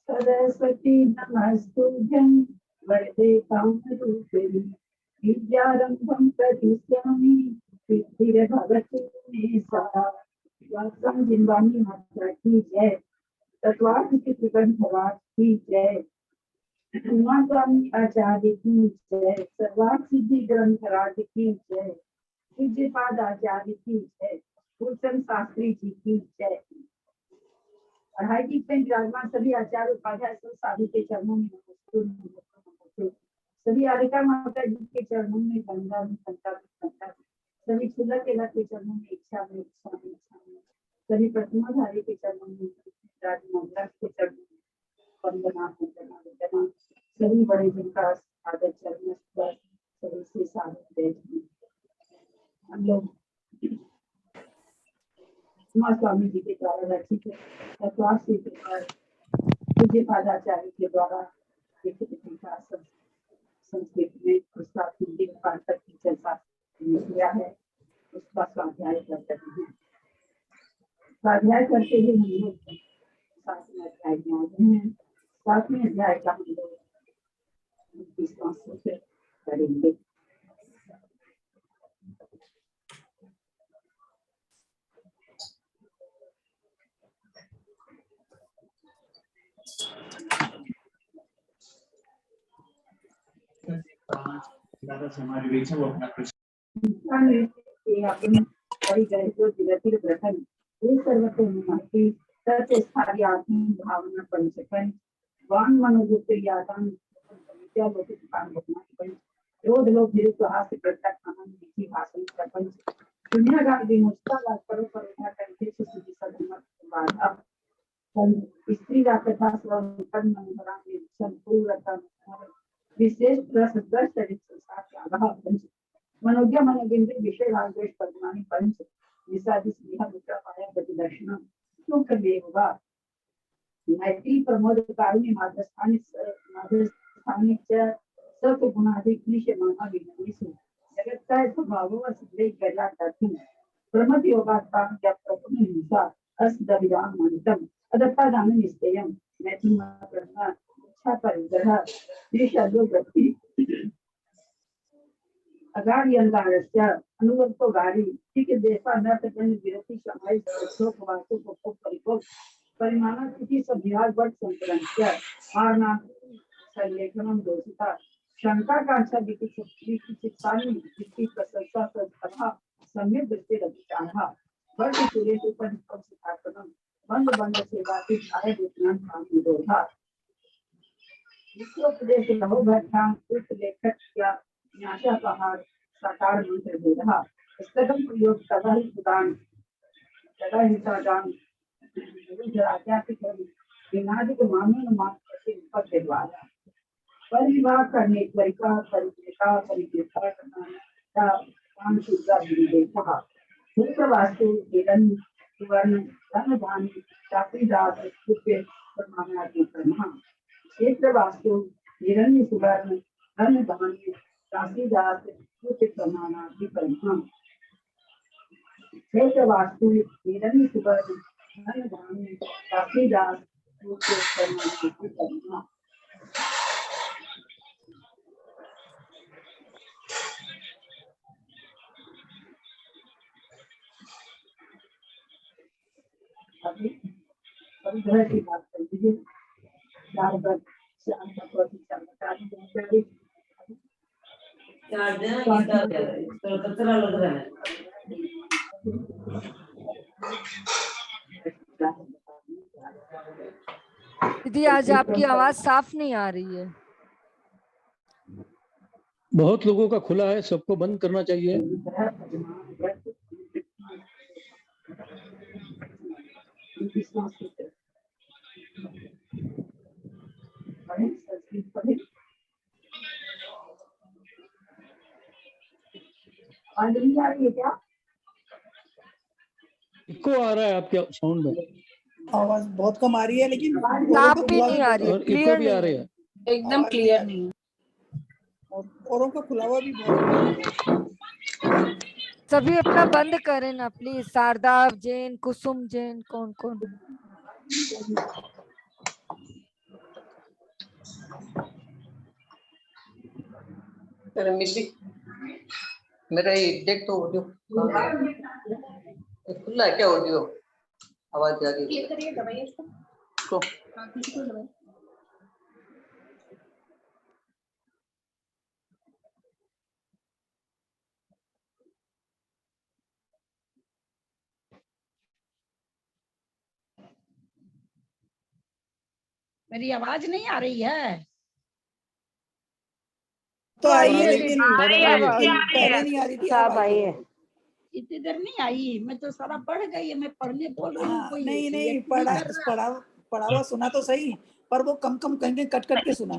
सरस्वती नमस्तुभ्यं वरदे कामरूपिणि विद्यारम्भं करिष्यामि सिद्धिर्भवतु मे सदा। वाक्सं जिन्वानी माता की जय। तत्वार्थ की ग्रंथराज की जय। उमा स्वामी आचार्य की जय। सर्वार्थ सिद्धि ग्रंथराज की जय। पूज्य पाद आचार्य की जय। फूलचंद शास्त्री जी की जय। पढ़ाई की विराजमान सभी आचार्य उपाध्याय साधु के चरणों में नमस्ते। सभी आरिका माता जी के चरणों में गंगा में सभी सुंदर के लग के चरणों में इच्छा में सभी प्रतिमाधारी के चरणों में के चरणों में वंदना सभी बड़े जिनका आदर चरण सभी से साधु हम लोग उमा स्वामी जी के द्वारा रचित पूज्य पादाचार्य के द्वारा लिखित संस्कृत में उसका हिंदी में पाठक की चर्चा किया है। उसका स्वाध्याय करते हैं। स्वाध्याय करते हुए हम लोग 7वें अध्याय में आ गए हैं। 7वें अध्याय का हम लोग 29वां सूत्र करेंगे। हमारे बीच में वो अपना भावना पंचकन वान मनोभूत यादान क्रोध लोभ हास्य प्रत्यक्ष आनंद मीठी भाषण प्रपंच दुनिया विमुक्ता करो करुणा करके सुधि सदमत स्त्री का कथा स्वकर्म संपूर्ण विशेष रस दस चरित्र मनोज्ञ मनोगिंद्र विषय रागेश पद्मानी पंच विषादि स्नेह मित्र पाया प्रतिदर्शन सुख देववा मैत्री प्रमोद कारुण्य माधस्थानी च सत्व गुणादि क्लिश माना विनाशु जगत का स्वभाव व सिद्धे गया करती प्रमद योगात्मा या प्रभु हिंसा अस दविदान मंतम अदत्ता दान निश्चयम मैत्री प्रज्ञा इच्छा परिग्रह त्रिशल्यो गति अगाड़ी अंगारस्य अनुवर्तो गाड़ी ठीक देशा नर्त जन विरति समाई शोक वासु को परिको परिमाणा किसी सब विभाग वर्ग संतरंस्य आरना संलेखनम दोषिता शंका कांक्षा दिखी शक्ति की चित्तानी जिसकी प्रशंसा सद्भाव सम्यक दृष्टि रचिताहा वर्ग सूर्य के ऊपर सिद्धार्थनम बंद बंद सेवा की आय विज्ञान काम निरोधा विश्वोपदेश लहो भट्टां उस लेखक या न्यासा पहाड़ साकार मंत्र दे रहा स्तगम प्रयोग सदा ही सुदान सदा ही सादान विनाद को मानव मान करके ऊपर से द्वारा परिवार करने परिका परिक्रिया परिक्रिया करना काम शुद्धा देखा सूत्र वास्तु हिरण सुवर्ण धन धान चाकरीदार के परमात्मा ब्रह्मा क्षेत्र वास्तु हिरण्य सुवर्ण धन धान्य काशीदास उचित प्रमाणादि ब्रह्म क्षेत्र वास्तु हिरण्य सुवर्ण धन धान्य काशीदास उचित प्रमाणादि ब्रह्म अभी घर की बात कर दीजिए चार बार शाम का प्रति चमत्कारी जानकारी चार दिन तो कचरा लग रहा है। दीदी आज आपकी आवाज साफ नहीं आ रही है। बहुत लोगों का खुला है, सबको बंद करना चाहिए। आवाज नहीं आ रही है क्या? इको आ रहा है आपके साउंड में आवाज बहुत कम आ रही है, लेकिन औरों साफ का भी खुला नहीं आ रही है, और इको क्लियर भी आ नहीं रही है। है। एकदम क्लियर नहीं है। और औरों का खुला हुआ भी बहुत है। सभी अपना बंद करें ना प्लीज। शारदा जैन, कुसुम जैन, कौन कौन? तेरा मिली मेरा ये देख तो ऑडियो खुला है क्या? ऑडियो आवाज आ रही है? करिए दबाइए इसको। हाँ, किसी को दबाइए। मेरी आवाज नहीं आ रही है? तो आई है, अब लेकिन आ रही है, पहले नहीं आ रही थी, अब आई है। इतनी देर नहीं आई, मैं तो सारा पढ़ गई है, मैं पढ़ने बोल रही हूँ, हाँ, कोई नहीं react पढ़ा कर रहा। पढ़ा हुआ सुना तो सही, पर वो कम कम कहीं कट कट के सुना।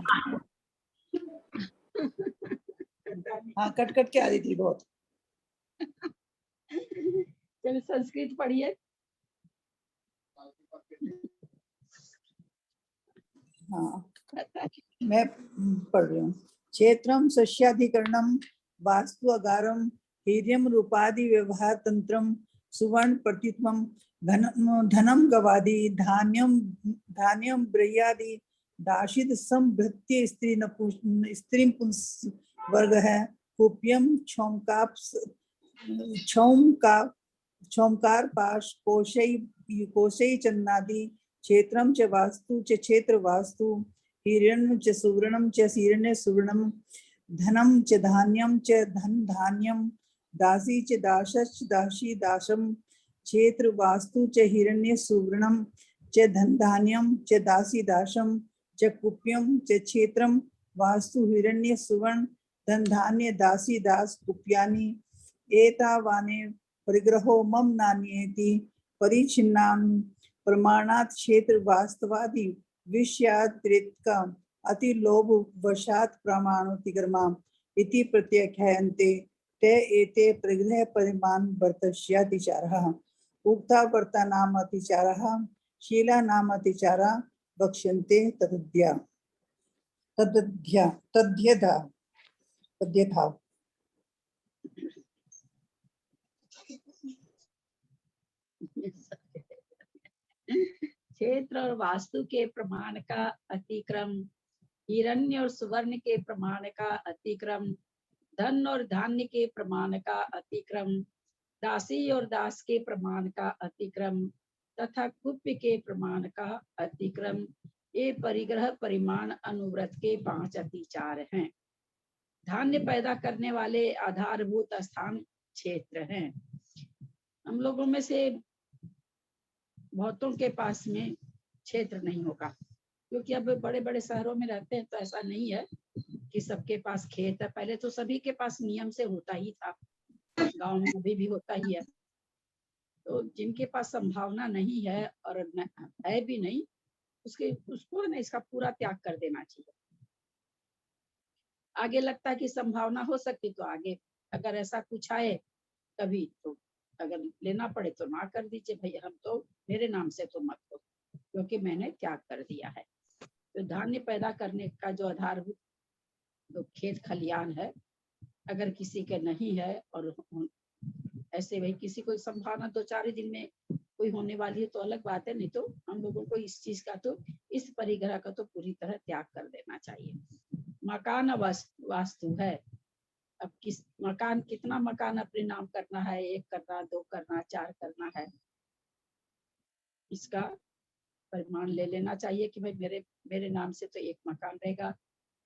हाँ, कट कट के आ रही थी बहुत। चलो संस्कृत पढ़िए। हाँ, मैं पढ़ रही हूँ। क्षेत्रम सस्याधिकरणम वास्तु अगारम हीर्यम रूपादि व्यवहार तंत्रम सुवर्ण प्रतित्वम धनम गवादि धान्यम धान्यम ब्रह्यादि दाशित संभृत्य स्त्री पुंस वर्ग है। कुप्यम क्षौमकार पाश कोशई चन्नादि क्षेत्रम च वास्तु च क्षेत्र वास्तु हिरण्यम च सुवर्णम च हिरण्य सुवर्णम धनम च धान्यम च धन धान्यम दासी च दासश्च दासी दासम क्षेत्र वास्तु च हिरण्य सुवर्णम च धन धान्यम च दासी दासम च कुप्यम च क्षेत्रम वास्तु हिरण्य सुवर्ण धन धान्य दासी दास कुप्यानि एतावाने परिग्रहो मम नान्येति परिचिन्नाम प्रमाणात क्षेत्र वास्तवादि विषयातिरिक्ता अति लोभ वशात प्रमाणोतिगर्मा इति प्रत्याख्यायन्ते ते एते प्रग्रह परिमाण वर्तस्यातिचारः उक्ता वर्ता नाम अतिचारः शीला नाम अतिचारा वक्ष्यन्ते तद्ध्या तद्ध्या तद्ध्यथा तद्यथा। क्षेत्र और वास्तु के प्रमाण का अतिक्रम, हिरण्य और सुवर्ण के प्रमाण का अतिक्रम, धन और धान्य के प्रमाण का अतिक्रम, दासी और दास के प्रमाण का अतिक्रम तथा कुप्य के प्रमाण का अतिक्रम, ये परिग्रह परिमाण अनुव्रत के 5 अतिचार हैं। धान्य पैदा करने वाले आधारभूत स्थान क्षेत्र हैं। हम लोगों में से बहुतों के पास में क्षेत्र नहीं होगा, क्योंकि अब बड़े बड़े शहरों में रहते हैं तो ऐसा नहीं है कि सबके पास खेत है। पहले तो सभी के पास नियम से होता ही था, गांव में अभी भी होता ही है। तो जिनके पास संभावना नहीं है और है भी नहीं, उसको ना इसका पूरा त्याग कर देना चाहिए। आगे लगता है कि संभावना हो सकती तो आगे अगर ऐसा कुछ आए कभी तो अगर लेना पड़े तो ना कर दीजिए भाई, हम तो मेरे नाम से तो मत हो, क्योंकि मैंने त्याग कर दिया है। तो धान्य पैदा करने का जो आधारभूत तो खेत खलियान है, अगर किसी के नहीं है और ऐसे भाई किसी को संभावना 2-4 दिन में कोई होने वाली है तो अलग बात है, नहीं तो हम लोगों को इस चीज का तो इस परिग्रह का तो पूरी तरह त्याग कर देना चाहिए। मकान वास्तु है, अब किस मकान, कितना मकान अपने नाम करना है, 1 करना, 2 करना, 4 करना है, इसका परिमाण ले लेना चाहिए कि भाई मेरे नाम से तो 1 मकान रहेगा,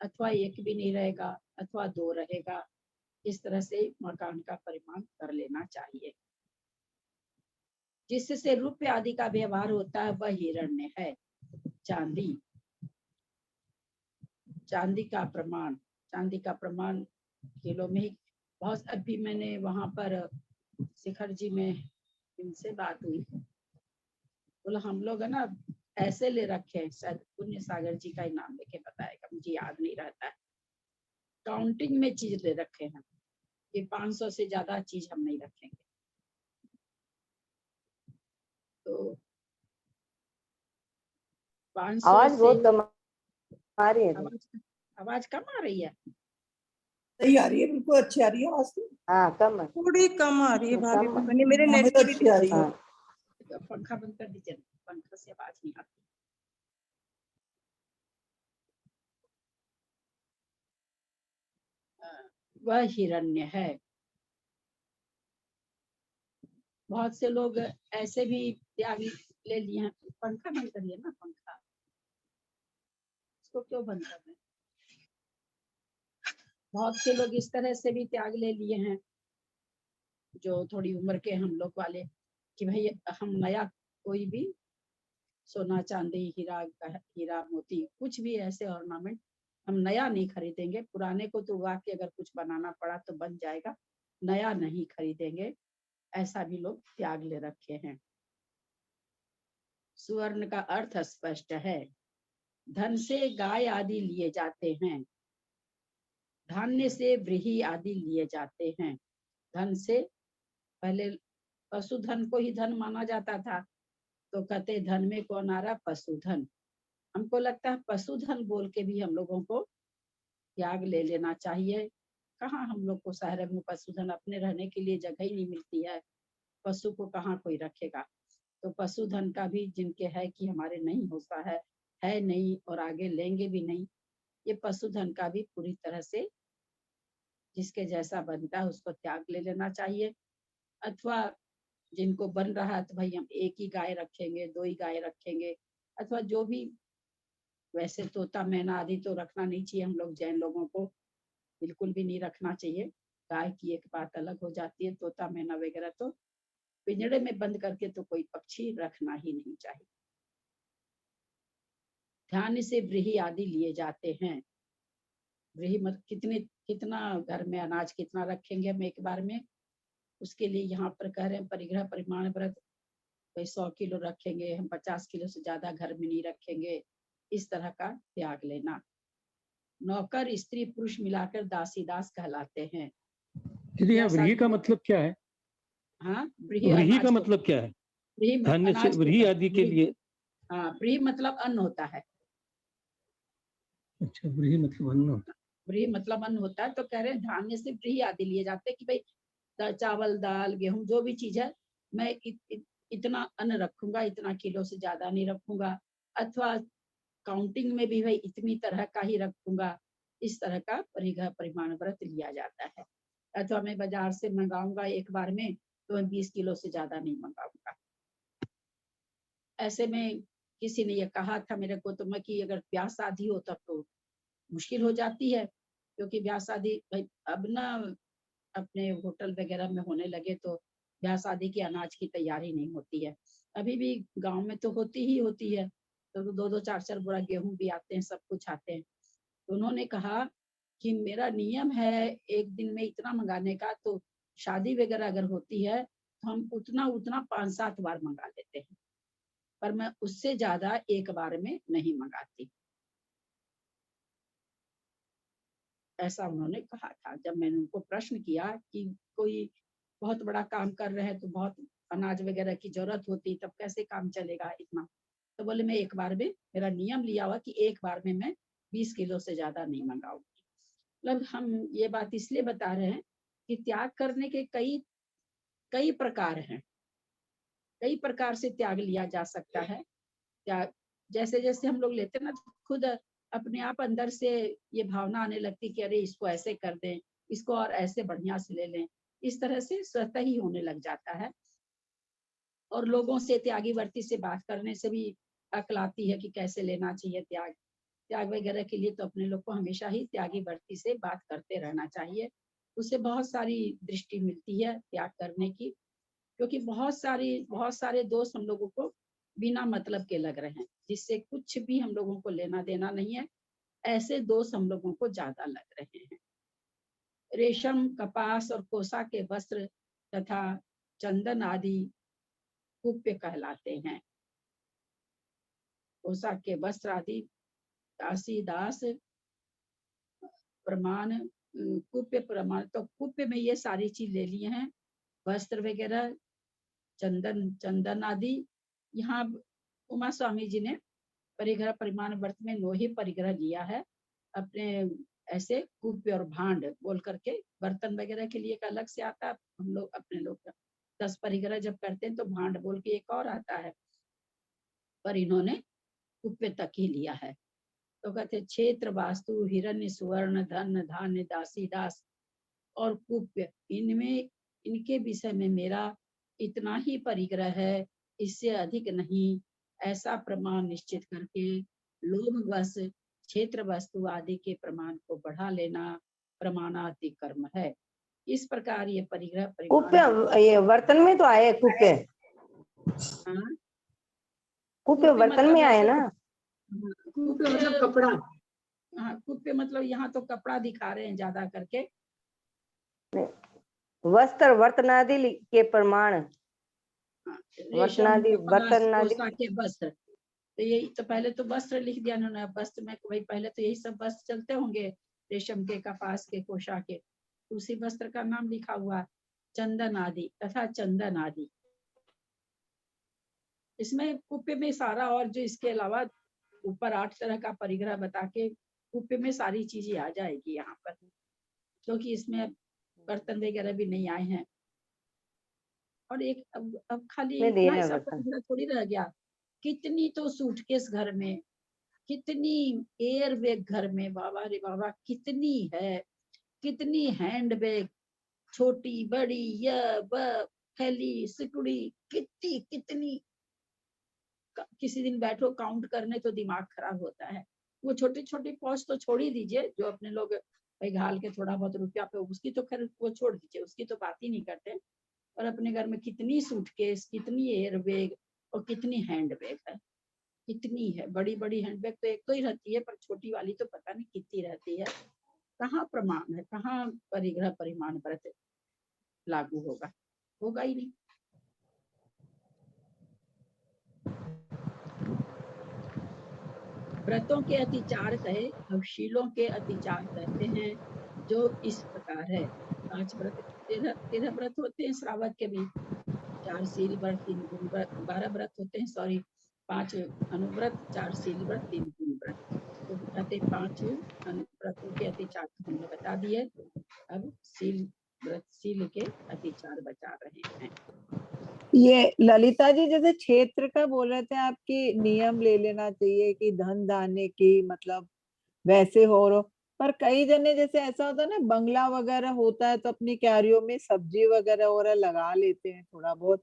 अथवा 1 भी नहीं रहेगा, अथवा 2 रहेगा। इस तरह से मकान का परिमाण कर लेना चाहिए। जिससे रुपये आदि का व्यवहार होता है वह हिरण्य है। चांदी, चांदी का प्रमाण किलो में ही बहुत। अभी मैंने वहां पर शिखर जी में इनसे बात हुई, बोला हम लोग है ना ऐसे ले रखे हैं, शायद पुण्य सागर जी का ही नाम लेके बताएगा, मुझे याद नहीं रहता है, काउंटिंग में चीज ले रखे हैं। कि 500 से ज्यादा चीज हम नहीं रखेंगे। तो 500 आवाज से बहुत कम आ रही है। आवाज आवाज कम आ रही है। सही आ रही है, बिल्कुल अच्छी आ रही है आवाज तो। हाँ कम है। थोड़ी कम आ रही है भाभी, कम। पता नहीं मेरे नेट तो की अच्छी आ रही है। हाँ पंखा बंद कर दीजिए, पंखा से आवाज नहीं आती। वह हिरण्य है। बहुत से लोग ऐसे भी त्याग ले लिए हैं। पंखा बंद करिए ना, पंखा इसको क्यों बंद कर रहे हैं? बहुत से लोग इस तरह से भी त्याग ले लिए हैं, जो थोड़ी उम्र के हम लोग वाले, कि भाई हम नया कोई भी सोना चांदी हीरा मोती कुछ भी ऐसे ऑर्नामेंट हम नया नहीं खरीदेंगे। पुराने को तो उगा के अगर कुछ बनाना पड़ा तो बन जाएगा, नया नहीं खरीदेंगे। ऐसा भी लोग त्याग ले रखे हैं। सुवर्ण का अर्थ स्पष्ट है। धन से गाय आदि लिए जाते हैं, धान्य से व्रीहि आदि लिए जाते हैं। धन से पहले पशुधन को ही धन माना जाता था, तो कहते धन में कौन आ रहा? पशुधन। हमको लगता है पशुधन बोल के भी हम लोगों को त्याग ले लेना चाहिए। कहाँ हम लोग को शहर में पशुधन, अपने रहने के लिए जगह ही नहीं मिलती है, पशु को कहाँ कोई रखेगा। तो पशुधन का भी जिनके है कि हमारे नहीं होता है नहीं और आगे लेंगे भी नहीं, ये पशुधन का भी पूरी तरह से जिसके जैसा बनता है उसको त्याग ले लेना चाहिए। अथवा जिनको बन रहा है तो भाई हम एक ही गाय रखेंगे, 2 ही गाय रखेंगे, अथवा जो भी। वैसे तोता मैना आदि तो रखना नहीं चाहिए, हम लोग जैन लोगों को बिल्कुल भी नहीं रखना चाहिए। गाय की एक बात अलग हो जाती है, तोता मैना वगैरह तो पिंजड़े में बंद करके तो कोई पक्षी रखना ही नहीं चाहिए। ध्यान से व्रीहि आदि लिए जाते हैं। व्रीहि मतलब कितना घर में अनाज कितना रखेंगे हम एक बार में, उसके लिए यहाँ पर कह रहे हैं परिग्रह परिमाण व्रत। कोई 100 किलो रखेंगे हम, 50 किलो से ज्यादा घर में नहीं रखेंगे। इस तरह का त्याग लेना। नौकर स्त्री पुरुष मिलाकर दासी दास कहलाते हैं। दीदी यहाँ व्रीहि का शादी- मतलब क्या है? हाँ, व्रीहि व्रीहि अनाज का को- मतलब क्या है? व्रीहि धान्य से अनाज को- व्रीहि आदि के लिए। हाँ, व्रीहि मतलब अन्न होता है। अच्छा, व्रीहि मतलब अन्न होता व्रीहि मतलब अन्न होता है। तो कह रहे हैं धान्य से व्रीहि आदि लिए जाते हैं कि भाई चावल दाल गेहूं जो भी चीज है, मैं इतना अन्न रखूंगा, इतना किलो से ज्यादा नहीं रखूंगा। अथवा काउंटिंग में भी भाई इतनी तरह का ही रखूंगा। इस तरह का परिग्रह परिमाण व्रत लिया जाता है। अथवा मैं बाजार से मंगाऊंगा एक बार में तो मैं 20 किलो से ज्यादा नहीं मंगाऊंगा। ऐसे में किसी ने ये कहा था मेरे को तो मैं कि अगर ब्याह शादी हो तब तो मुश्किल हो जाती है, क्योंकि ब्याह शादी भाई अब ना अपने होटल वगैरह में होने लगे तो ब्याह शादी की अनाज की तैयारी नहीं होती है। अभी भी गांव में तो होती ही होती है, तो 2-2 4-4 बोरा गेहूं भी आते हैं, सब कुछ आते हैं। तो उन्होंने कहा कि मेरा नियम है एक दिन में इतना मंगाने का, तो शादी वगैरह अगर होती है तो हम उतना उतना 5-7 बार मंगा लेते हैं, पर मैं उससे ज्यादा एक बार में नहीं मंगाती। ऐसा उन्होंने कहा था। जब मैंने उनको प्रश्न किया कि कोई बहुत बड़ा काम कर रहे हैं तो बहुत अनाज वगैरह की जरूरत होती, तब कैसे काम चलेगा इतना? तो बोले मैं एक बार में, मेरा नियम लिया हुआ कि एक बार में मैं 20 किलो से ज्यादा नहीं मंगाऊंगी। मतलब हम ये बात इसलिए बता रहे हैं कि त्याग करने के कई कई प्रकार हैं, कई प्रकार से त्याग लिया जा सकता है। त्याग जैसे जैसे हम लोग लेते हैं ना, तो खुद अपने आप अंदर से ये भावना आने लगती कि अरे इसको ऐसे कर दें, इसको और ऐसे बढ़िया से ले लें। इस तरह से स्वतः ही होने लग जाता है। और लोगों से त्यागी वर्ती से बात करने से भी अक्ल आती है कि कैसे लेना चाहिए त्याग। त्याग वगैरह के लिए तो अपने लोग को हमेशा ही त्यागी वर्ती से बात करते रहना चाहिए। उससे बहुत सारी दृष्टि मिलती है त्याग करने की, क्योंकि बहुत सारे दोस्त हम लोगों को बिना मतलब के लग रहे हैं, जिससे कुछ भी हम लोगों को लेना देना नहीं है। ऐसे दोस्त हम लोगों को ज्यादा लग रहे हैं। रेशम, कपास और कोसा के वस्त्र तथा चंदन आदि कुप्य कहलाते हैं। कोसा के वस्त्र आदि दासी दास प्रमाण कुप्य प्रमाण, तो कुप्य में ये सारी चीज ले लिए हैं, वस्त्र वगैरह, चंदन आदि। यहाँ उमा स्वामी जी ने परिग्रह परिमाण व्रत में 9 ही परिग्रह लिया है। अपने ऐसे कुप्य और भांड बोल करके बर्तन वगैरह के लिए एक अलग से आता है, हम लोग अपने लोग का 10 परिग्रह जब करते हैं तो भांड बोल के एक और आता है, पर इन्होंने कुप्य तक ही लिया है। तो कहते क्षेत्र, वास्तु, हिरण्य, सुवर्ण, धन, धान्य, दासी दास और कुप्य, इनमें इनके विषय में मेरा इतना ही परिग्रह है, इससे अधिक नहीं, ऐसा प्रमाण निश्चित करके लोभवश क्षेत्र, वस्तु आदि के प्रमाण को बढ़ा लेना प्रमाणातिक्रम है। इस प्रकार ये परिग्रह कुप्य, ये बर्तन में तो आए कुप्य, हाँ, कुप्य बर्तन में आए ना। कुप्य मतलब कपड़ा। हाँ, कुप्य मतलब यहाँ तो कपड़ा दिखा रहे हैं ज्यादा करके। वस्त्र वर्तनादि के प्रमाण, वर्तनादि बर्तनादि के वस्त्र, तो यही तो पहले तो वस्त्र लिख दिया उन्होंने। वस्त्र में वही पहले तो यही सब वस्त्र चलते होंगे, रेशम के, कपास के, कोशा के, उसी वस्त्र का नाम लिखा हुआ। चंदन आदि तथा चंदन आदि, इसमें कुप्य में सारा, और जो इसके अलावा ऊपर 8 तरह का परिग्रह बता के कुप्य में सारी चीजें आ जाएगी यहाँ पर, क्योंकि इसमें बर्तन वगैरह भी नहीं आए हैं। और एक अब खाली इतना ही सब परिग्रह थोड़ी रह गया, कितनी तो सूटकेस घर में, कितनी एयर बैग घर में, बाबा रे बाबा कितनी है, कितनी हैंड बैग, छोटी बड़ी, यह थैली, सिकुड़ी, कितनी किसी दिन बैठो काउंट करने तो दिमाग खराब होता है। वो छोटी छोटी पॉच तो छोड़ ही दीजिए, जो अपने लोग भाई घाल के थोड़ा बहुत रुपया पे, उसकी तो खैर वो छोड़ दीजिए, उसकी तो बात ही नहीं करते। और अपने घर में कितनी सूटकेस, कितनी एयर बैग और कितनी हैंड बैग है, कितनी है। बड़ी बड़ी हैंड बैग तो एक तो ही रहती है, पर छोटी वाली तो पता नहीं कितनी रहती है। कहाँ प्रमाण है, कहाँ परिग्रह परिमाण व्रत लागू होगा, होगा ही नहीं। व्रतों के अतिचार कहे, अवशीलों के अतिचार कहते हैं, जो इस प्रकार है। 5 व्रत, 13 व्रत होते हैं श्रावक के भी, 4 शील व्रत, 3 गुण व्रत, 12 व्रत होते हैं, सॉरी 5 अनुव्रत, 4 शील व्रत, 3 गुण व्रत। तो कहते 5 व्रतों के अतिचार हमने बता दिए, अब शील के अतिचार बचा रहे हैं। ये ललिता जी जैसे क्षेत्र का बोल रहे थे आपकी, नियम ले लेना चाहिए कि धन धान्य की, मतलब वैसे हो रहा, पर कई जने जैसे ऐसा होता है ना, बंगला वगैरह होता है तो अपनी क्यारियों में सब्जी वगैरह लगा लेते हैं थोड़ा बहुत,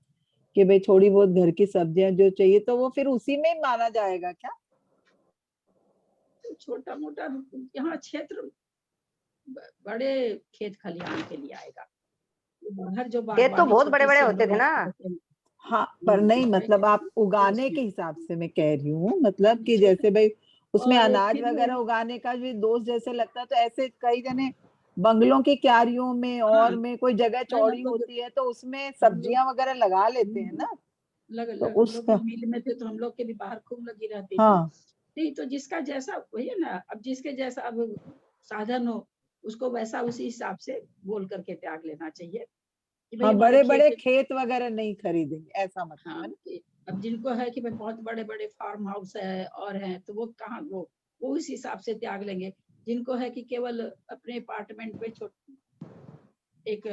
कि भाई थोड़ी बहुत घर की सब्जियां जो चाहिए, तो वो फिर उसी में ही माना जाएगा क्या? छोटा मोटा यहाँ क्षेत्र बड़े खेत खलिहान के लिए आएगा, बाहर जो ये तो बहुत बड़े बड़े होते थे ना। हाँ, पर नहीं मतलब आप उगाने के हिसाब से मैं कह रही हूँ, मतलब कि जैसे भाई उसमें अनाज वगैरह उगाने का भी दोष जैसे लगता है, तो ऐसे कई जने बंगलों की क्यारियों में और में कोई जगह चौड़ी होती है तो उसमें सब्जियां वगैरह लगा लेते हैं ना। तो उसका मिल में थे तो हम लोग के भी बाहर खूब लगी रहती हाँ थी। नहीं तो जिसका जैसा वही है ना, अब जिसके जैसा अब साधन हो उसको वैसा उसी हिसाब से बोल करके त्याग लेना चाहिए। हाँ, बड़े बड़े खेत वगैरह नहीं खरीदेंगे ऐसा मतलब। हाँ, अब जिनको है कि भाई बहुत बड़े बड़े फार्म हाउस है और हैं, तो वो कहाँ वो उस हिसाब से त्याग लेंगे। जिनको है कि केवल अपने अपार्टमेंट में एक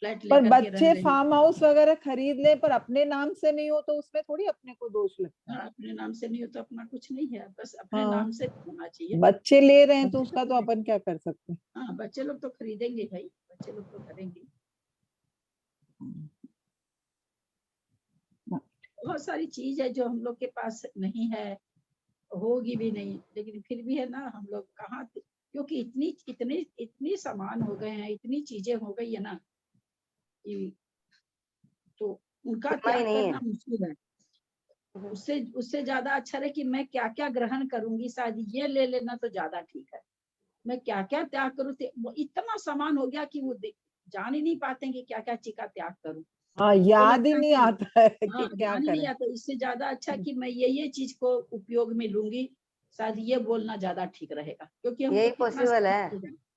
फ्लैट पर लेकर के बच्चे फार्म हाउस वगैरह खरीद ले, पर अपने नाम से नहीं हो तो उसमें थोड़ी अपने को दोष लगता है। अपने नाम से नहीं हो तो अपना कुछ नहीं है, बस अपने नाम से होना चाहिए। बच्चे ले रहे हैं तो उसका तो अपन क्या कर सकते हैं। हाँ, बच्चे लोग तो खरीदेंगे भाई, बच्चे लोग तो करेंगे। बहुत सारी चीज है जो हम लोग के पास नहीं है, होगी भी नहीं, लेकिन फिर भी है ना, हम लोग कहाँ, क्योंकि इतनी सामान हो गए हैं, इतनी चीजें हो गई है ना, तो उनका त्याग करना मुश्किल है। उससे ज्यादा अच्छा है कि मैं क्या क्या ग्रहण करूंगी, शायद ये ले लेना तो ज्यादा ठीक है। मैं क्या क्या त्याग करूँ, वो इतना सामान हो गया कि वो जान ही नहीं पाते कि क्या क्या चीज का त्याग करूं। हाँ, याद ही नहीं आता है कि क्या करें। नहीं आता, इससे ज्यादा अच्छा कि मैं ये चीज को उपयोग में लूंगी, शायद ये बोलना ज्यादा ठीक रहेगा, क्योंकि हम यही पॉसिबल है।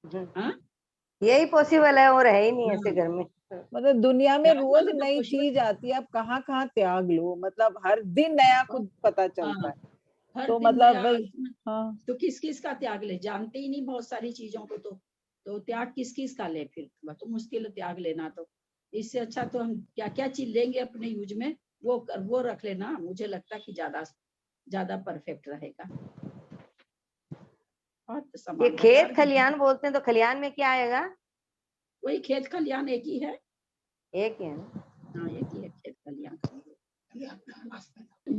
हम्म। यही पॉसिबल है और है ही नहीं ऐसे घर में। मतलब दुनिया में त्याग रोज वाला तो नई possible चीज आती है, आप कहाँ कहाँ त्याग लो, मतलब हर दिन नया कुछ पता चलता हाँ, है। हर तो दिन मतलब नया भाई, इसमें हाँ तो किस किस का त्याग ले, जानते ही नहीं बहुत सारी चीजों को। तो त्याग किस किस का ले, फिर वह तो मुश्किल है त्याग लेना। तो इससे अच्छा तो हम क्या क्या चीज लेंगे अपने यूज में, वो रख लेना। मुझे लगता है कि ज्यादा ज्यादा परफेक्ट रहेगा। और ये सामान खेत बाजार में खलियान बोलते हैं, तो खलियान में क्या आएगा? वही खेत खलियान एक ही है। एक ही है ना? हाँ एक ही है खेत खलियान।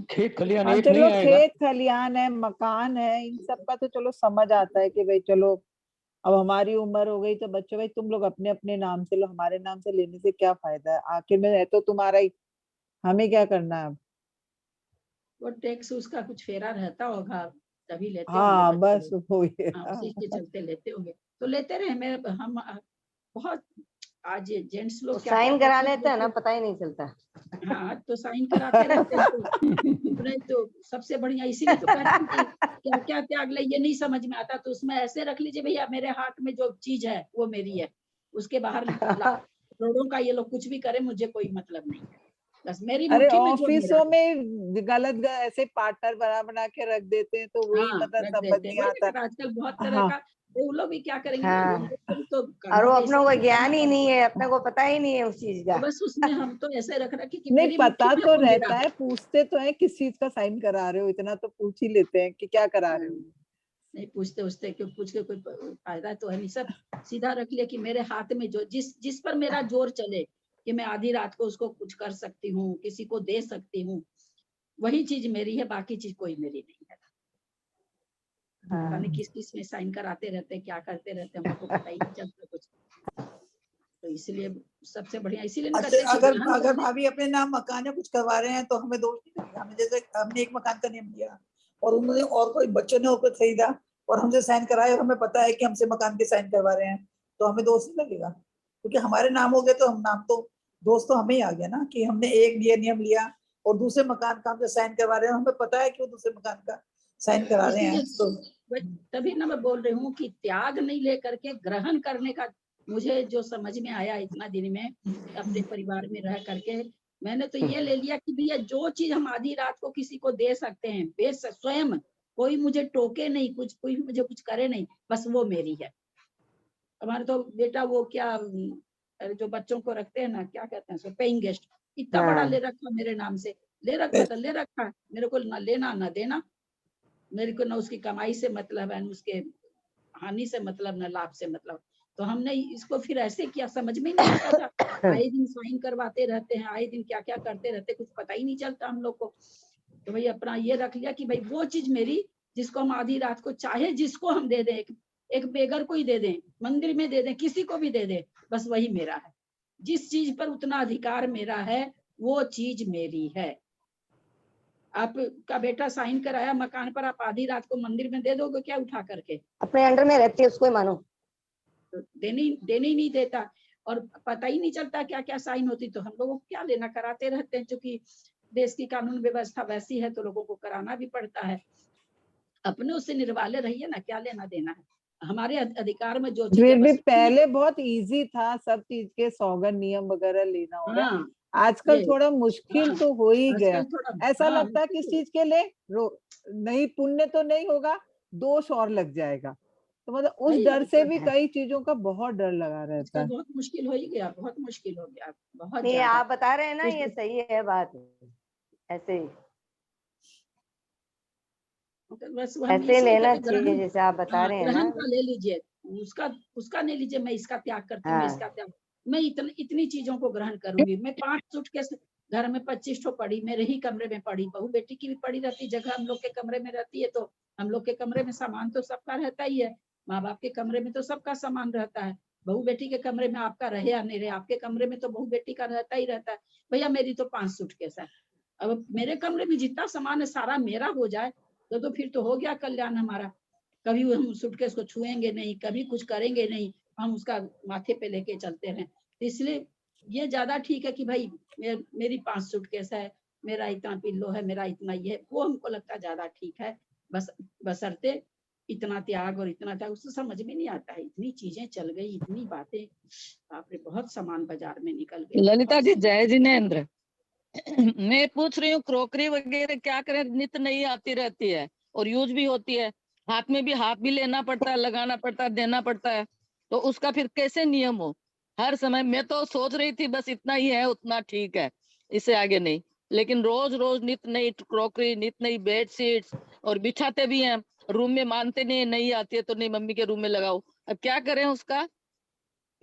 खेत खलियान हाँ एक चलो, नहीं आएगा। खेत खलियान है, मकान है, इन सब का तो चलो समझ आता है कि भाई चलो अब हमारी उम्र हो गई तो बच्चों भाई तुम लोग अपने अपने नाम से लो, हमारे नाम से लेने से क्या फायदा है, आखिर में है तो तुम्हारा ही, हमें क्या करना है अब। वो टैक्स उसका कुछ फेरा रहता होगा, तभी लेते होंगे हाँ बच्चे बस लोग। वो ही हाँ है। उसी के चलते लेते होंगे। तो लेते रहे। मेरे हम बहुत आज जेंट्स तो लोग क्या क्या साइन करा करते लेते हैं ना, हैं। पता ही नहीं चलता। हाँ तो साइन कराते रहते हैं। तो अपने तो सबसे बढ़िया, इसीलिए तो कहते हैं कि क्या क्या त्याग ले, ये नहीं समझ में आता। तो उसमें ऐसे रख लीजिए भैया, मेरे हाथ में जो चीज है वो मेरी है, उसके बाहर करोड़ों का ये लोग कुछ भी करे, मुझे कोई मतलब नहीं है। बस मेरी अरे मुट्ठी में जो मेरा ऑफिसों है। में गलत ऐसे पार्टनर बना बना के रख देते हैं, तो वही हाँ मतलब रख समझ देते हैं, नहीं वही आता। ना आजकल बहुत तरह हाँ का। तो वो लोग भी क्या करेंगे भाई, उन हाँ, लोग को भी तो और कानून वो के अपनों हिसाब को से ज्ञान करना ही नहीं पड़ता है। है, अपने को पता ही नहीं है उस चीज तो का। बस उसमें हम तो ऐसे रख रखे कि नहीं मेरी मुट्ठी पता में तो वो मेरा रहता है। है, पूछते तो है किस चीज का साइन करा रहे हो, इतना तो पूछ ही लेते हैं कि क्या करा रहे हो। नहीं पूछते उससे, क्यों पूछ के कोई फायदा तो है नहीं। सब सीधा रख लिया कि मेरे हाथ में जो जिस जिस पर मेरा जोर चले, कि मैं आधी रात को उसको कुछ कर सकती हूँ, किसी को दे सकती हूँ, वही चीज मेरी है, बाकी चीज कोई मेरी नहीं है। पता नहीं किस किस में साइन कराते रहते हैं, क्या करते रहते हैं, हम लोग को पता ही नहीं चलता कुछ। तो इसलिए सबसे बढ़िया इसीलिए अच्छा, कहते हैं कि अगर ग्रहण अगर करने। भाभी अपने नाम मकान या कुछ करवा रहे हैं तो हमें दोष नहीं लगेगा। हमें जैसे हमने एक मकान का नियम लिया और उन्होंने और कोई बच्चों ने और कोई खरीदा और हमसे साइन कराए और हमें पता है कि हमसे मकान के साइन करवा रहे हैं, तो हमें दोष नहीं लगेगा। क्योंकि हमारे नाम हो गए तो हम नाम तो दोष तो हमें ही आ गया ना, कि हमने एक ये नियम लिया और दूसरे मकान का हमसे साइन करवा रहे हैं, हमें पता है कि वो दूसरे मकान का साइन करा रहे हैं। तो तभी ना मैं बोल रही हूँ कि त्याग नहीं लेकर के ग्रहण करने का मुझे जो समझ में आया इतना दिन में अपने परिवार में रह करके, मैंने तो ये ले लिया कि भैया जो चीज हम आधी रात को किसी को दे सकते हैं, स्वयं कोई मुझे टोके नहीं, कुछ कोई मुझे कुछ करे नहीं, बस वो मेरी है। हमारे तो बेटा वो क्या जो बच्चों को रखते हैं ना, क्या कहते हैं उसको, पेइंग गेस्ट, इतना बड़ा ले रखा मेरे नाम से, ले रखा था, ले रखा है। मेरे को ना लेना ना देना, मेरे को ना उसकी कमाई से मतलब है, उसके हानि से मतलब, ना लाभ से मतलब। तो हमने इसको फिर ऐसे किया, समझ में नहीं आता था। आए दिन साइन करवाते रहते हैं, आए दिन क्या क्या करते रहते, कुछ पता ही नहीं चलता हम लोग को। तो भाई अपना ये रख लिया कि भाई वो चीज मेरी, जिसको हम आधी रात को चाहे जिसको हम दे दें, एक बेगर को ही दे दें, मंदिर में दे दें, किसी को भी दे दें, बस वही मेरा है। जिस चीज पर उतना अधिकार मेरा है वो चीज मेरी है। आपका बेटा साइन कराया मकान पर, आप आधी रात को मंदिर में दे दोगे क्या उठा करके? अपने अंडर में रहती है, उसको ही मानो। तो देने ही नहीं देता, और पता ही नहीं चलता क्या क्या साइन होती। तो हम लोगों को क्या लेना, कराते रहते हैं, क्योंकि देश की कानून व्यवस्था वैसी है तो लोगों को कराना भी पड़ता है। अपने उससे निर्वाले रहिए ना, क्या लेना देना है, हमारे अधिकार में जो चीज है फिर भी बस। पहले बहुत इजी था सब चीज के सौगन नियम वगैरह लेना हो रहा है, हाँ आजकल ये थोड़ा मुश्किल हाँ तो हो ही गया। आजकल थोड़ा ऐसा हाँ लगता है किस चीज के लिए नहीं, पुण्य तो नहीं होगा, दोष और लग जाएगा, तो मतलब उस वही डर से लगता भी है। कई चीजों का बहुत डर लगा रहता आजकल है। बहुत मुश्किल हो ही गया, बहुत मुश्किल हो गया, बहुत नहीं, ज्यादा। आप बता रहे हैं ना, ये कुछ सही है बात, ऐसे ही बस हम ऐसे इसीलिए लेना कहते चाहिए ग्रहण। जैसे आप बता हाँ रहे हैं ना। ग्रहण का ले लीजिए, उसका उसका नहीं लीजिए, मैं इसका त्याग करती हूँ, मैं इसका हाँ, त्याग, मैं इतनी चीजों को ग्रहण करूंगी। मैं 5 सूटकेस घर में 25 ठो पड़ी, मेरे ही कमरे में पड़ी, बहू बेटी की भी पड़ी रहती, जगह हम लोग के कमरे में रहती है, तो हम लोग के कमरे में सामान तो सबका रहता ही है, माँ बाप के कमरे में तो सबका सामान रहता है, बहू बेटी के कमरे में आपका रहे या नहीं रहे, आपके कमरे में तो बहू बेटी का रहता ही रहता है। भैया मेरी तो 5 सूटकेस है, अब मेरे कमरे में जितना सामान है सारा मेरा हो जाए तो फिर तो हो गया कल्याण हमारा। कभी हम सूटकेस को छुएंगे नहीं, कभी कुछ करेंगे नहीं, हम उसका माथे पे लेके चलते रहें। तो इसलिए ये ज्यादा ठीक है कि भाई मेरी 5 सूटकेस है, मेरा इतना पिल्लो है, मेरा इतना ये है, वो हमको लगता है ज्यादा ठीक है। बस बशर्ते इतना त्याग और इतना त्याग, उसको समझ में नहीं आता है। इतनी चीजें चल गई, इतनी बातें, बाप रे, बहुत सामान बाजार में निकल गए। ललिता जी, जय जिनेन्द्र। मैं पूछ रही हूँ क्रोकरी वगैरह क्या करें, नित नई आती रहती है और यूज भी होती है, हाथ में भी हाथ भी लेना पड़ता है, लगाना पड़ता है, देना पड़ता है, तो उसका फिर कैसे नियम हो हर समय? मैं तो सोच रही थी बस इतना ही है, उतना ठीक है, इससे आगे नहीं, लेकिन रोज रोज नित नई क्रोकरी, नित नई बेडशीट्स, और बिछाते भी हैं रूम में, मानते नहीं आती है तो नहीं, मम्मी के रूम में लगाओ। अब क्या करें उसका,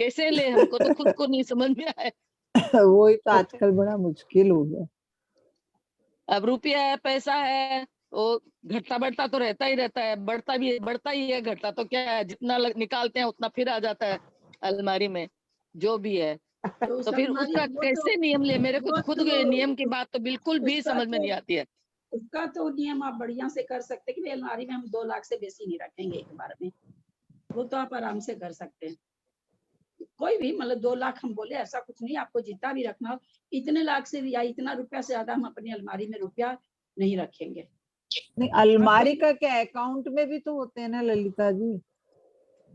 कैसे ले, हमको तो खुद को नहीं समझ में आया। वही तो आजकल बड़ा मुश्किल हो गया। अब रुपया है, पैसा है, वो घटता बढ़ता तो रहता ही रहता है, बढ़ता ही है, घटता तो क्या है, जितना निकालते हैं उतना फिर आ जाता है अलमारी में, जो भी है। तो फिर उसका कैसे नियम ले? मेरे को खुद नियम की बात तो बिल्कुल भी समझ में नहीं आती है। उसका तो नियम आप बढ़िया से कर सकते हैं कि अलमारी में हम 2 लाख से बेसी नहीं रखेंगे एक बार में, वो तो आप आराम से कर सकते हैं। कोई भी मतलब 2 लाख हम बोले, ऐसा कुछ नहीं, आपको जितना भी रखना हो, इतने लाख से या इतना रुपया से ज्यादा हम अपनी अलमारी में रुपया नहीं रखेंगे। नहीं, अलमारी का क्या, अकाउंट में भी तो होते हैं ना ललिता जी?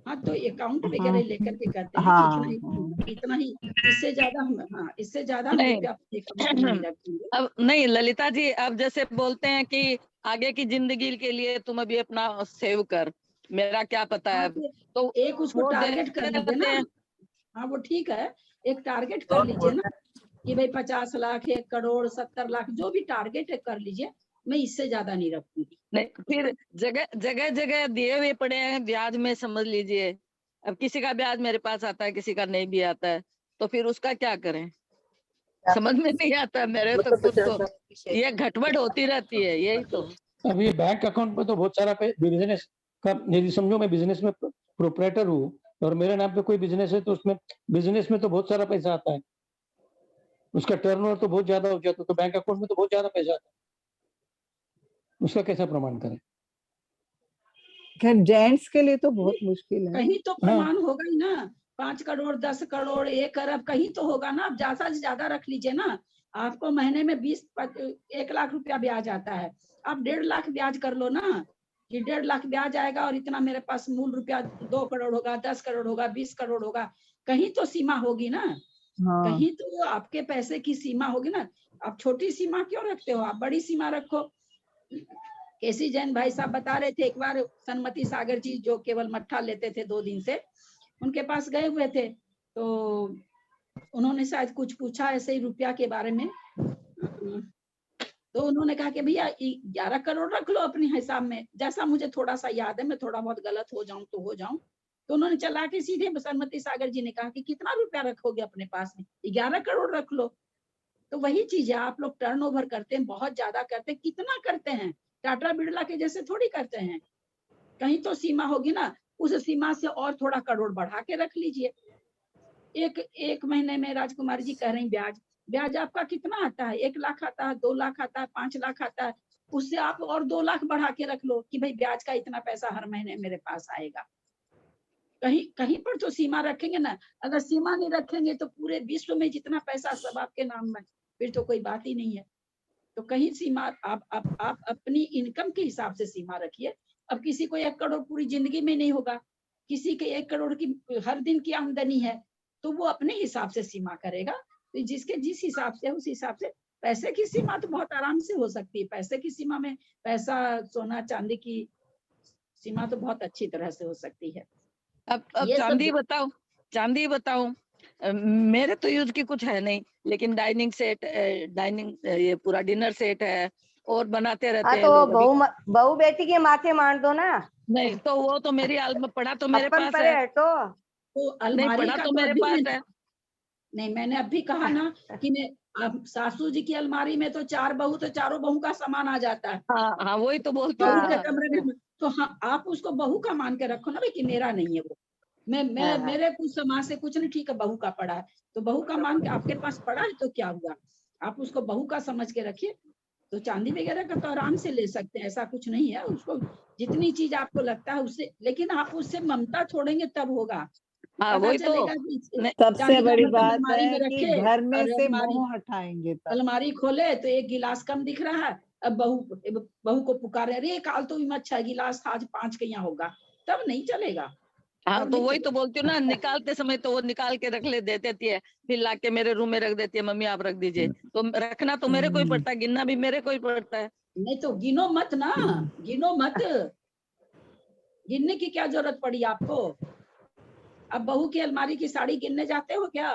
हाँ, तो अकाउंट वगैरह लेकर के करते हैं हाँ, कि इतना ही, इससे ज्यादा हम, हाँ, इससे ज्यादा हम नहीं। रुपया अपने अकाउंट में नहीं रखेंगे। अब नहीं ललिता जी, अब जैसे बोलते हैं कि आगे की जिंदगी के लिए तुम अभी अपना सेव कर, मेरा क्या पता है। हाँ, तो एक उसको टारगेट कर लीजिए ना। हाँ, वो ठीक है, एक टारगेट कर लीजिए ना कि भाई 50 लाख, 1 करोड़, 70 लाख, जो भी टारगेट कर लीजिए, मैं इससे ज्यादा नहीं रखूंगी। नहीं, फिर जगह जगह दिए हुए पड़े हैं ब्याज में, समझ लीजिए। अब किसी का ब्याज मेरे पास आता है, किसी का नहीं भी आता है, तो फिर उसका क्या करें, समझ में नहीं आता मेरे तो खुद को। ये घटबड़ होती रहती है, यही तो। अब ये बैंक अकाउंट में तो बहुत सारा बिजनेस का, यदि समझो मैं बिजनेस में प्रोपराइटर हूँ और मेरे नाम पे कोई बिजनेस है, तो उसमें बिजनेस में तो बहुत सारा पैसा आता है, उसका टर्नओवर तो बहुत ज्यादा हो जाता है, तो बैंक अकाउंट में तो बहुत ज्यादा पैसा आता है, उसका कैसा प्रमाण करें? खैर जेंट्स के लिए तो बहुत मुश्किल है। कहीं तो प्रमाण होगा ही ना, 5 करोड़, 10 करोड़, 1 अरब, कहीं तो होगा ना। आप ज्यादा से ज्यादा रख लीजिए ना। आपको महीने में 1 लाख रुपया ब्याज आता है, आप 1.5 लाख ब्याज कर लो ना, कि 1.5 लाख ब्याज आएगा और इतना मेरे पास मूल रुपया 2 करोड़ होगा, 10 करोड़ होगा, 20 करोड़ होगा। कहीं तो सीमा होगी ना। हाँ। कहीं तो आपके पैसे की सीमा होगी ना। आप छोटी सीमा क्यों रखते हो, आप बड़ी सीमा रखो। केसी जैन भाई साहब बता रहे थे, एक बार सन्मति सागर जी जो केवल मट्ठा लेते थे 2 दिन से, उनके पास गए हुए थे, तो उन्होंने शायद कुछ पूछा ऐसे ही रुपया के बारे में, तो उन्होंने कहा कि भैया 11 करोड़ रख लो अपने हिसाब में, जैसा मुझे थोड़ा सा याद है, मैं थोड़ा बहुत गलत हो जाऊं तो हो जाऊं। तो उन्होंने चला के सीधे सन्मति सागर जी ने कहा कि कितना रुपया रखोगे अपने पास में? 11 करोड़ रख लो। तो वही चीज है, आप लोग टर्नओवर करते हैं, बहुत ज्यादा करते हैं, कितना करते हैं? टाटा बिरला के जैसे थोड़ी करते हैं। कहीं तो सीमा होगी ना, उस सीमा से और थोड़ा करोड़ बढ़ा के रख लीजिए। एक महीने में राजकुमारी जी कह रही ब्याज आपका कितना आता है? 1 लाख आता है, 2 लाख आता है, 5 लाख आता है, उससे आप और 2 लाख बढ़ा के रख लो कि भाई ब्याज का इतना पैसा हर महीने मेरे पास आएगा। कहीं पर तो सीमा रखेंगे ना। अगर सीमा नहीं रखेंगे तो पूरे विश्व में जितना पैसा सब आपके नाम में, फिर तो कोई बात ही नहीं है। तो कहीं सीमा आप अपनी इनकम के हिसाब से सीमा रखिए। अब किसी को 1 करोड़ पूरी जिंदगी में नहीं होगा, किसी के 1 करोड़ की हर दिन की आमदनी है, तो वो अपने हिसाब से सीमा करेगा। तो जिसके जिस हिसाब से उस हिसाब से पैसे की सीमा तो बहुत आराम से हो सकती है। पैसे की सीमा में पैसा, सोना चांदी की सीमा तो बहुत अच्छी तरह से हो सकती है। अब चांदी बताओ, मेरे तो यूज की कुछ है नहीं, लेकिन डाइनिंग सेट, ये पूरा डिनर सेट है और बनाते रहते हैं लोग। बहू बेटी के माथे मार दो ना। नहीं तो वो तो मेरी पड़ा तो मेरे पास है, तो अलमारी का तो मेरे पास है। नहीं, मैंने अभी कहा ना कि सासू जी की अलमारी में तो 4 बहू, तो चारों बहू का सामान आ जाता है। हाँ, वही तो बोलती बहू के कमरे में, तो हाँ, आप उसको बहू का मान के रखो ना भाई कि मेरा नहीं है वो। मेरे कुछ समाज से कुछ नहीं, ठीक है बहू का पड़ा है तो बहू का मान के, आपके पास पड़ा है तो क्या हुआ, आप उसको बहू का समझ के रखिए। तो चांदी वगैरह का तो आराम से ले सकते हैं, ऐसा कुछ नहीं है। उसको जितनी चीज आपको लगता है उससे, लेकिन आप उससे ममता छोड़ेंगे तब होगा। हाँ, वही तो सबसे बड़ी बात है कि घर में से मोह हटाएंगे। अलमारी खोले तो 1 गिलास कम दिख रहा है, अब बहू को पुकारे, अरे काल तो मत 6 गिलास था, आज 5 के यहाँ होगा, तब नहीं चलेगा। हाँ तब तो नहीं वही तो चलेगा। बोलती हूँ ना, निकालते समय तो वो निकाल के रख ले दे देती है, फिर लाके मेरे रूम में रख देती है, मम्मी आप रख दीजिए। तो रखना तो मेरे को ही पड़ता है, गिनना भी मेरे को ही पड़ता है। नहीं तो गिनो मत ना, गिनो मत, गिनने की क्या जरूरत पड़ी आपको? अब बहू की अलमारी की साड़ी गिनने जाते हो क्या?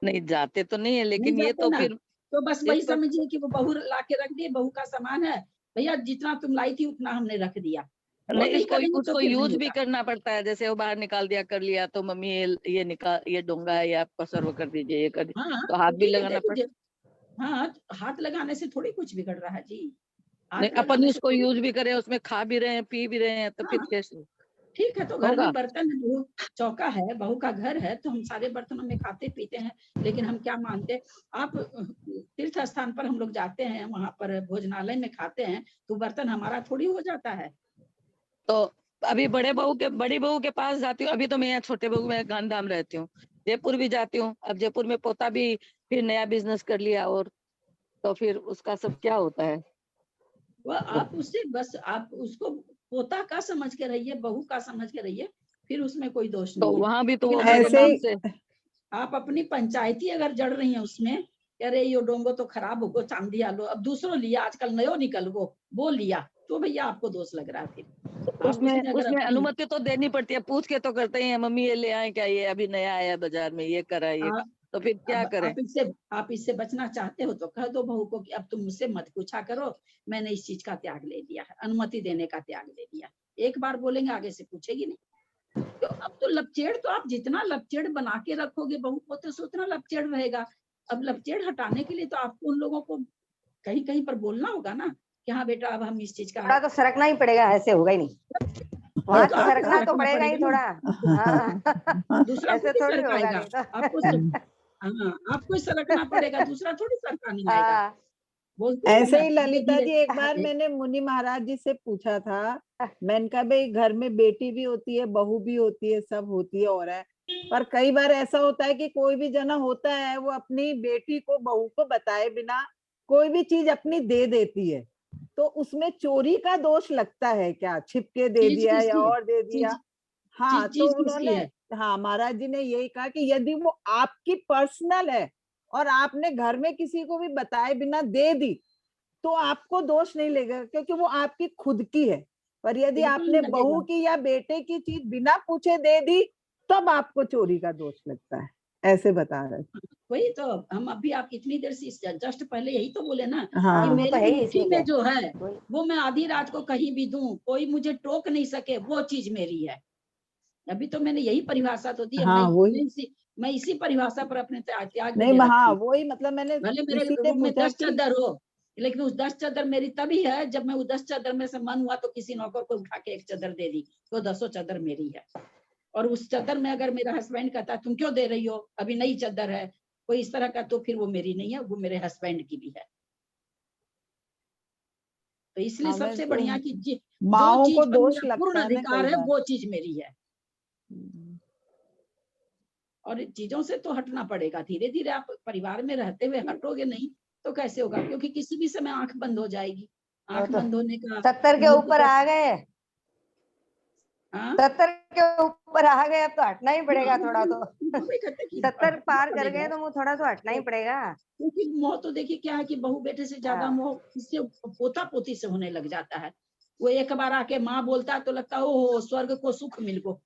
नहीं जाते तो नहीं है, नहीं लेकिन ये जाते तो ना, फिर तो बस ये वही तो समझिए कि वो बहू ला के रख दिए, बहू का सामान है, भैया जितना तुम लाई थी उतना हमने रख दिया। वो नहीं, नहीं उसको करेंगे तो उसको फिर नहीं यूज भी होगा। करना पड़ता है, जैसे वो बाहर निकाल दिया, कर लिया तो मम्मी ये निकाल, ये डोंगा है, ये आपका सर्व कर दीजिए, ये कर हाँ तो हाथ तो भी ठीक है, लगाना देखो पड़ता। हाँ, हाथ लगाने से थोड़ी कुछ बिगड़ रहा है जी, नहीं, हाथ अपन लगाने से उसको थोड़ी यूज कुछ। भी करें, उसमें खा भी रहे हैं, पी भी रहे हैं, तो फिर हाँ कैसे ठीक है, तो घर होगा? में बर्तन है, बहू चौका है, बहू का घर है, तो हम सारे बर्तनों में खाते पीते हैं। लेकिन हम क्या मानते हैं, आप तीर्थ स्थान पर हम लोग जाते हैं, वहां पर भोजनालय में खाते हैं, तो बर्तन हमारा थोड़ी हो जाता है। तो अभी बड़ी बहू के पास जाती हूँ, अभी तो मैं यहाँ छोटे बहू में गांधीधाम रहती हूँ, जयपुर भी जाती हूँ। अब जयपुर में पोता भी फिर नया बिजनेस कर लिया, और तो फिर उसका सब क्या होता है। वह आप उससे बस आप उसको पोता का समझ के रहिए, बहू का समझ के रहिए, फिर उसमें कोई दोष तो नहीं है। वहां भी तो लेकिन वो आप मेरे ऐसे नाम ही से आप अपनी पंचायती अगर जड़ रही हैं उसमें, कि अरे यो डोंगो तो खराब हो गो, चांदी आलो, अब दूसरों लिया, आजकल नयो निकल गो, वो लिया, तो भैया आपको दोष लग रहा है। फिर आप उसमें उसमें अगर उसमें अपनी अनुमति तो देनी पड़ती है, पूछ के तो करते ही है, मम्मी ये ले आए क्या, ये अभी नया आया बाजार में, ये करा ये, आ, तो फिर क्या अब करें। आप इससे बचना चाहते हो तो कह दो बहू को कि अब तुम मुझसे मत पूछा करो, मैंने इस चीज का त्याग ले लिया है, अनुमति देने का त्याग ले लिया। एक बार बोलेंगे, आगे से पूछेगी नहीं। तो अब तो लपचेड़, तो आप जितना लपचेड़ बना के रखोगे बहू को, तो उतना लपचेड़ रहेगा। अब लपचेड़ हटाने के लिए तो आपको उन लोगों को कहीं कहीं पर बोलना होगा ना, कि हाँ बेटा अब हम इस चीज का, थोड़ा तो सरकना ही पड़ेगा, ऐसे होगा ही नहीं, वहां तो तो आपको सरकना तो सरकना पड़ेगा ही पड़ेगा थोड़ा। ना, हाँ दूसरा ऐसे थोड़ी थोड़ी होगा, सरकाएगा नहीं तो आपको हाँ, आपको सरकना पड़ेगा, दूसरा थोड़ी सरका नहीं आएगा। हाँ बोलती हूँ ऐसे मैं ही धीरे ललिता धीरे जी, एक बार मैंने मुनि महाराज जी से पूछा था, मैंने कहा भाई घर में बेटी भी होती है, बहू भी होती है, सब होती है और है, पर कई बार ऐसा होता है कि कोई भी जना होता है वो अपनी बेटी को बहू को बताए बिना कोई भी चीज अपनी दे देती है, तो उसमें चोरी का दोष लगता है क्या? छिपके दे चीज दिया या किसकी है, और दे दिया? चीज हाँ, तो चीज किसकी उन्होंने, है? हाँ महाराज जी ने यही कहा कि यदि वो आपकी पर्सनल है और आपने घर में किसी को भी बताए बिना दे दी तो आपको दोष नहीं लगेगा, क्योंकि वो आपकी खुद की है। पर यदि बिल्कुल नहीं आपने बहू लगेगा। की या बेटे की चीज बिना पूछे दे दी तब आपको चोरी का दोष लगता है, ऐसे बता रहे थे। वही तो हम अभी आप इतनी देर से जस्ट पहले यही तो बोले ना, कि हाँ वो हाँ तो मेरी है ही, मुट्ठी इसमें क्या में है। जो है वही। वो मैं आधी रात को कहीं भी दूं, कोई मुझे टोक नहीं सके, वो चीज मेरी है। अभी तो मैंने यही परिभाषा तो दी है, हाँ वही, मैं इसी परिभाषा पर अपने त्याग नहीं दे हाँ रखी हूँ। वही, मतलब मैंने भले मेरे इसीलिए रूम में पूछा 10 कि चादर हो, लेकिन उस 10 चादर मेरी तभी है जब मैं उस 10 चादर में से मन हुआ तो किसी नौकर को उठा के एक चादर दे दी, तो 10 चादर मेरी है। और उस चादर में अगर मेरा हस्बैंड कहता है तुम क्यों दे रही हो, अभी नई चादर है, कोई इस तरह का, तो फिर वो मेरी नहीं है, वो मेरे हस्बैंड की भी है। तो इसलिए हमें सबसे तो बढ़िया कि जो माओ को चीज पर दोष मेरा लगता पूर्ण है ना अधिकार कई है बार। वो चीज मेरी है। और चीजों से तो हटना पड़ेगा धीरे धीरे, आप परिवार में रहते हुए हटोगे नहीं तो कैसे होगा, क्योंकि किसी भी समय आंख बंद हो जाएगी। वो आंख तो बंद होने का 70 के मुहूर्त ऊपर तो आ गए, हाँ 70 के ऊपर आ गए, अब तो हटना ही पड़ेगा थोड़ा तो। वही कहते कि 70 हटना पार कर गए पड़ेगा। तो मुँह थोड़ा तो हटना ही पड़ेगा। क्योंकि मोह तो देखिए क्या है कि बहू बेटे से ज्यादा हाँ मोह इससे पोता पोती से होने लग जाता है। वो एक बार आके माँ बोलता है तो लगता है ओहो स्वर्ग को सुख मिल गो,